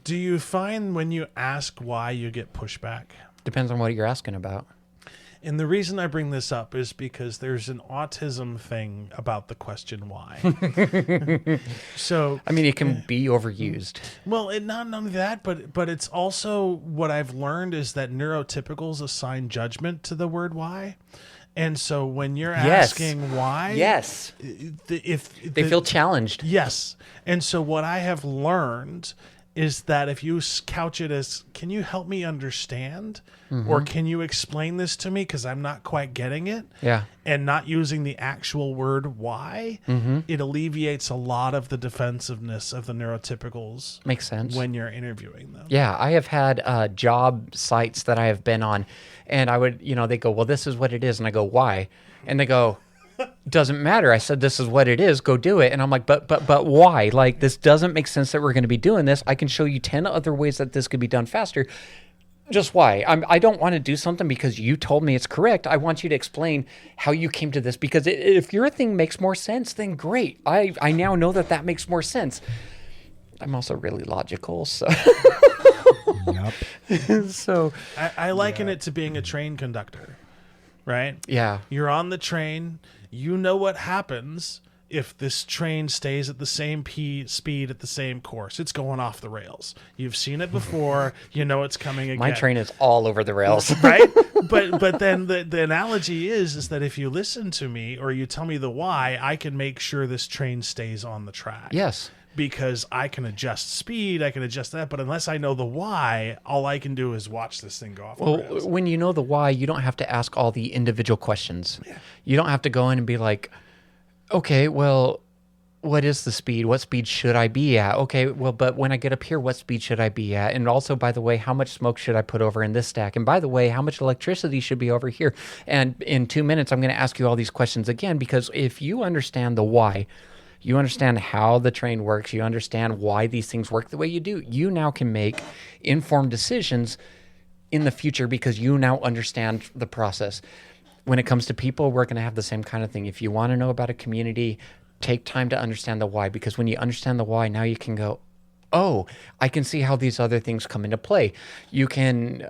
Do you find when you ask why you get pushback? Depends on what you're asking about. And the reason I bring this up is because there's an autism thing about the question why. So, I mean, it can be overused. well, not only that, but it's also what I've learned is that neurotypicals assign judgment to the word why. And so when you're Yes. asking why, Yes. if They feel challenged. yes. And so what I have learned is that if you couch it as, can you help me understand? Or can you explain this to me? Because I'm not quite getting it. Yeah. And not using the actual word why, it alleviates a lot of the defensiveness of the neurotypicals Makes sense. when you're interviewing them. Yeah, I have had job sites that I have been on, and I would, they go, well, this is what it is. And I go, why? And they go, doesn't matter. I said, this is what it is. Go do it. And I'm like, but why? Like, this doesn't make sense that we're going to be doing this. I can show you 10 other ways that this could be done faster. Just why? I don't want to do something because you told me it's correct. I want you to explain how you came to this, because if your thing makes more sense, then great. I now know that makes more sense. I'm also really logical, so. Yep. So. I liken it to being a train conductor, right? Yeah. You're on the train. You know what happens if this train stays at the same speed at the same course. It's going off the rails. You've seen it before. You know it's coming again. My train is all over the rails. Right? But then the analogy is that if you listen to me or you tell me the why, I can make sure this train stays on the track. Yes. Because I can adjust speed, I can adjust that, but unless I know the why, all I can do is watch this thing go off the rails. When you know the why, you don't have to ask all the individual questions. Yeah. You don't have to go in and be like, okay, well, what is the speed? What speed should I be at? Okay, well, but when I get up here, what speed should I be at? And also, by the way, how much smoke should I put over in this stack? And by the way, how much electricity should be over here? And in 2 minutes, I'm going to ask you all these questions again, because if you understand the why, you understand how the train works, you understand why these things work the way you do, you now can make informed decisions in the future because you now understand the process. When it comes to people, we're going to have the same kind of thing. If you want to know about a community, take time to understand the why, because when you understand the why, now you can go, oh, I can see how these other things come into play. You can,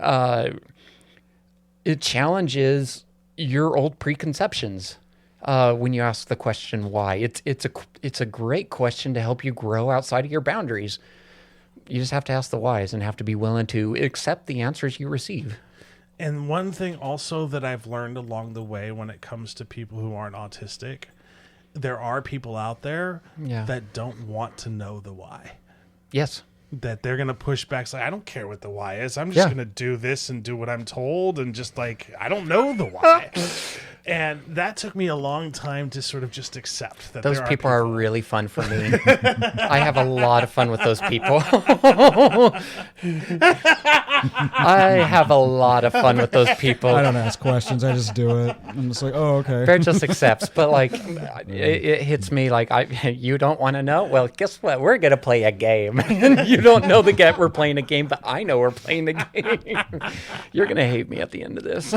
it challenges your old preconceptions when you ask the question why. It's a great question to help you grow outside of your boundaries. You just have to ask the whys and have to be willing to accept the answers you receive. And one thing also that I've learned along the way when it comes to people who aren't autistic, there are people out there that don't want to know the why. Yes. That they're going to push back. Say, I don't care what the why is. I'm just going to do this and do what I'm told. And just like, I don't know the why. And that took me a long time to sort of just accept that those there people are really fun for me. I have a lot of fun with those people. I have a lot of fun with those people. I don't ask questions. I just do it. I'm just like, oh, okay. Bear just accepts, but like it hits me like, you don't want to know? Well, guess what? We're going to play a game. You don't know we're playing a game, but I know we're playing the game. You're going to hate me at the end of this.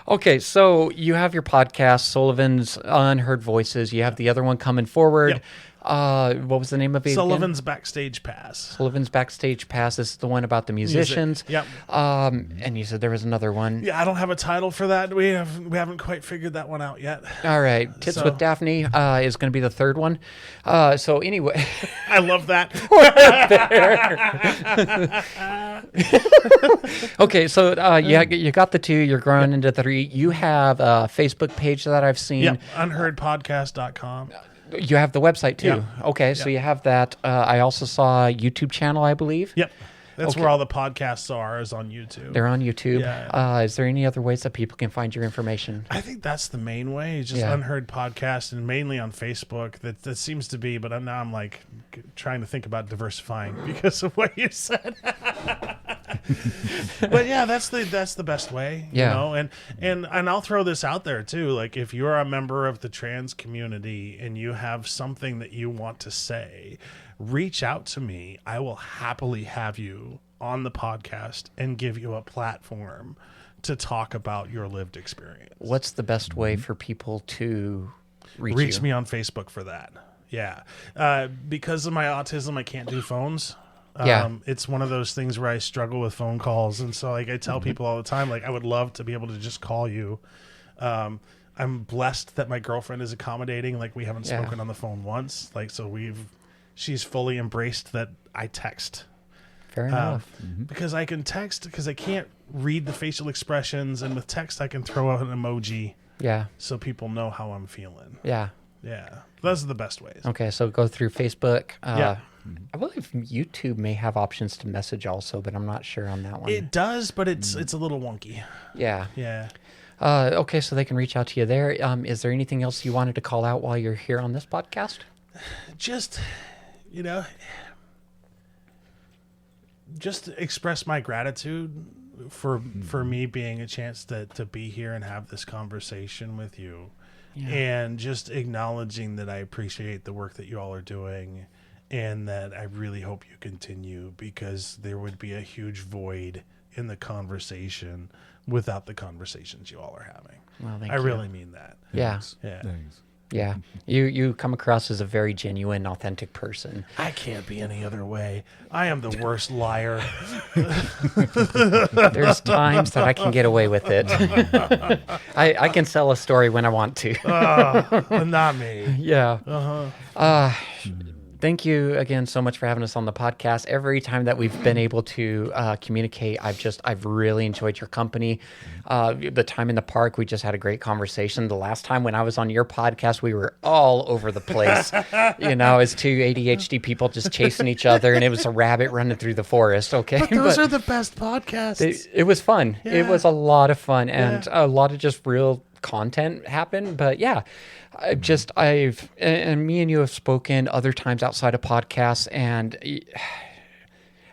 Okay, so you have your podcast, Sullivan's Unheard Voices. You have the other one coming forward. Yep. What was the name of it Sullivan's again? Backstage Pass. Sullivan's Backstage Pass. This is the one about the musicians. Yep. And you said there was another one. Yeah, I don't have a title for that. We haven't quite figured that one out yet. All right. Tits with Daphne is going to be the third one. So anyway. I love that. Okay, so you got the two. You're growing into three. You have a Facebook page that I've seen. Yep, unheardpodcast.com. You have the website too. Yep. Okay, so you have that. I also saw a YouTube channel, I believe. Yep. That's where all the podcasts are, is on YouTube. They're on YouTube. Yeah. Is there any other ways that people can find your information? I think that's the main way, just Unheard Podcast, and mainly on Facebook. That seems to be, but now I'm like trying to think about diversifying because of what you said. But yeah, that's the best way, you know. And I'll throw this out there too. Like, if you're a member of the trans community and you have something that you want to say, reach out to me. I will happily have you on the podcast and give you a platform to talk about your lived experience. What's the best way for people to reach you? Me on Facebook for that. Yeah. Because of my autism, I can't do phones. It's one of those things where I struggle with phone calls. And so like I tell people all the time, like, I would love to be able to just call you. I'm blessed that my girlfriend is accommodating. Like, we haven't spoken on the phone once. Like, so she's fully embraced that I text. Fair enough. Because I can text, because I can't read the facial expressions, and with text I can throw out an emoji. Yeah. So people know how I'm feeling. Yeah. Yeah. Those are the best ways. Okay, so go through Facebook. Yeah. I believe YouTube may have options to message also, but I'm not sure on that one. It does, but it's a little wonky. Yeah. Yeah. Okay, so they can reach out to you there. Is there anything else you wanted to call out while you're here on this podcast? Just, just express my gratitude for me being a chance to be here and have this conversation with you. Yeah. And just acknowledging that I appreciate the work that you all are doing, and that I really hope you continue, because there would be a huge void in the conversation without the conversations you all are having. Well, thank I you. really mean that. Yeah. Yeah. Thanks. Yeah. You come across as a very genuine, authentic person. I can't be any other way. I am the worst liar. There's times that I can get away with it. I can sell a story when I want to. Not me. Yeah. Thank you again so much for having us on the podcast. Every time that we've been able to communicate, I've really enjoyed your company. The time in the park, we just had a great conversation. The last time when I was on your podcast, we were all over the place. As two ADHD people just chasing each other, and it was a rabbit running through the forest. Okay, But those are the best podcasts. it was fun. Yeah. It was a lot of fun, and a lot of just real content happened. But yeah, and me and you have spoken other times outside of podcasts, and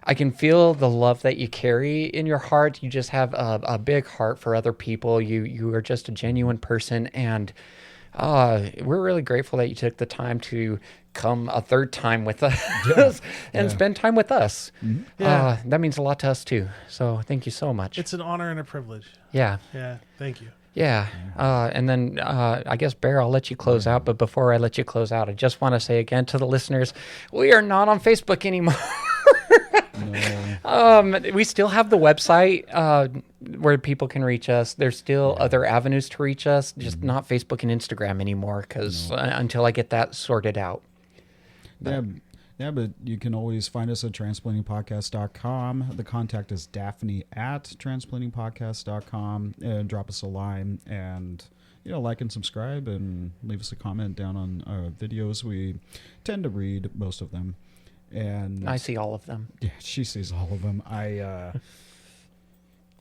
I can feel the love that you carry in your heart. You just have a big heart for other people. You are just a genuine person, and we're really grateful that you took the time to come a third time with us and spend time with us. Mm-hmm. Yeah. That means a lot to us too. So thank you so much. It's an honor and a privilege. Yeah. Yeah. Thank you. Yeah. And then I guess, Bear, I'll let you close out. But before I let you close out, I just want to say again to the listeners, we are not on Facebook anymore. We still have the website where people can reach us. There's still other avenues to reach us, just not Facebook and Instagram anymore, because until I get that sorted out. Yeah, but you can always find us at transplantingpodcast.com. The contact is Daphne at transplantingpodcast.com. And drop us a line and, like and subscribe and leave us a comment down on our videos. We tend to read most of them. And I see all of them. Yeah, she sees all of them.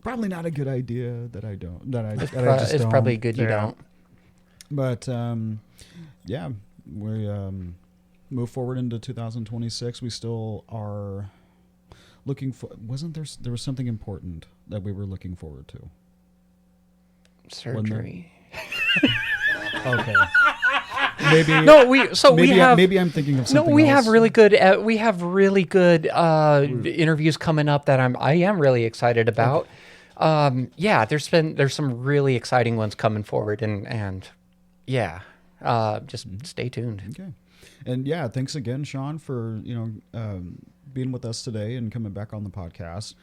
Probably not a good idea that I don't. It's probably good you don't. But we move forward into 2026. We still are looking for. There was something important that we were looking forward to? Surgery. Okay. Maybe maybe I'm thinking of something. We else. have really good interviews coming up that I am really excited about. Okay. There's some really exciting ones coming forward, and just stay tuned. Okay. And thanks again, Shawn, for being with us today and coming back on the podcast.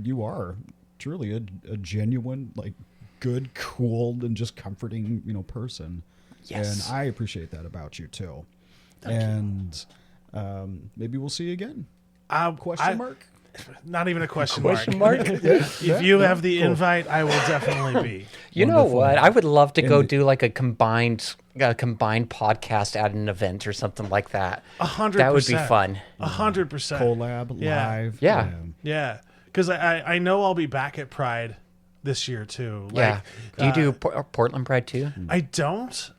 You are truly a genuine, good, cool, and just comforting person. Yes. And I appreciate that about you too. Thank you. Maybe we'll see you again. Question mark? Not even a question mark. If you have the invite, I will definitely be. You know what? I would love to go do a combined podcast at an event or something like that. 100%. That would be fun. 100%. Collab live. Yeah. Because I know I'll be back at Pride this year too. Do you do Portland Pride too? I don't,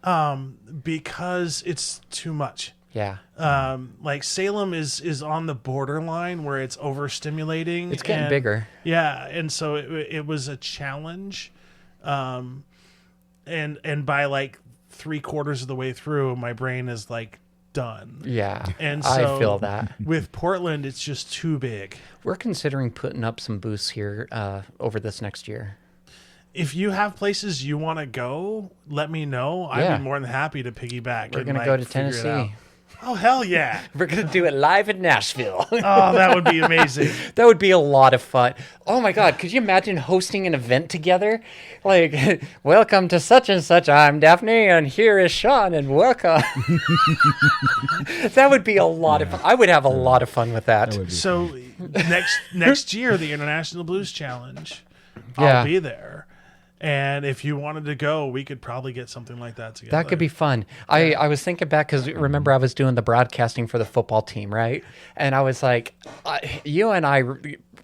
because it's too much. Yeah. Salem is on the borderline where it's overstimulating. It's getting bigger. Yeah, and so it was a challenge, and by 3/4 of the way through, my brain is done. Yeah, and so I feel that. With Portland, it's just too big. We're considering putting up some booths here over this next year. If you have places you want to go, let me know. I'd be more than happy to piggyback. We're going to go to Tennessee. Oh, hell yeah. We're going to do it live in Nashville. Oh, that would be amazing. That would be a lot of fun. Oh, my God. Could you imagine hosting an event together? Welcome to such and such. I'm Daphne, and here is Shawn, and welcome. That would be a lot of fun. I would have a lot of fun with that. So next year, the International Blues Challenge, I'll be there. And if you wanted to go, we could probably get something like that together. That could be fun. I was thinking back because remember I was doing the broadcasting for the football team, right? And I was like, you and I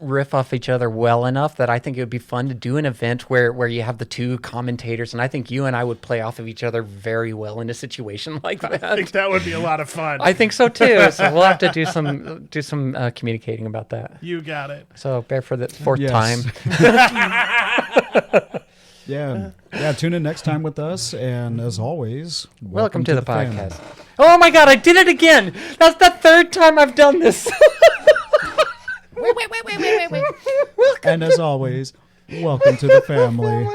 riff off each other well enough that I think it would be fun to do an event where you have the two commentators, and I think you and I would play off of each other very well in a situation like that. I think that would be a lot of fun. I think so too. So we'll have to do some communicating about that. You got it. So bear for the fourth time. Yeah. Yeah. Tune in next time with us. And as always, Welcome to the family. podcast. Oh my God, I did it again. That's the third time I've done this. Wait. And as always, welcome to the family.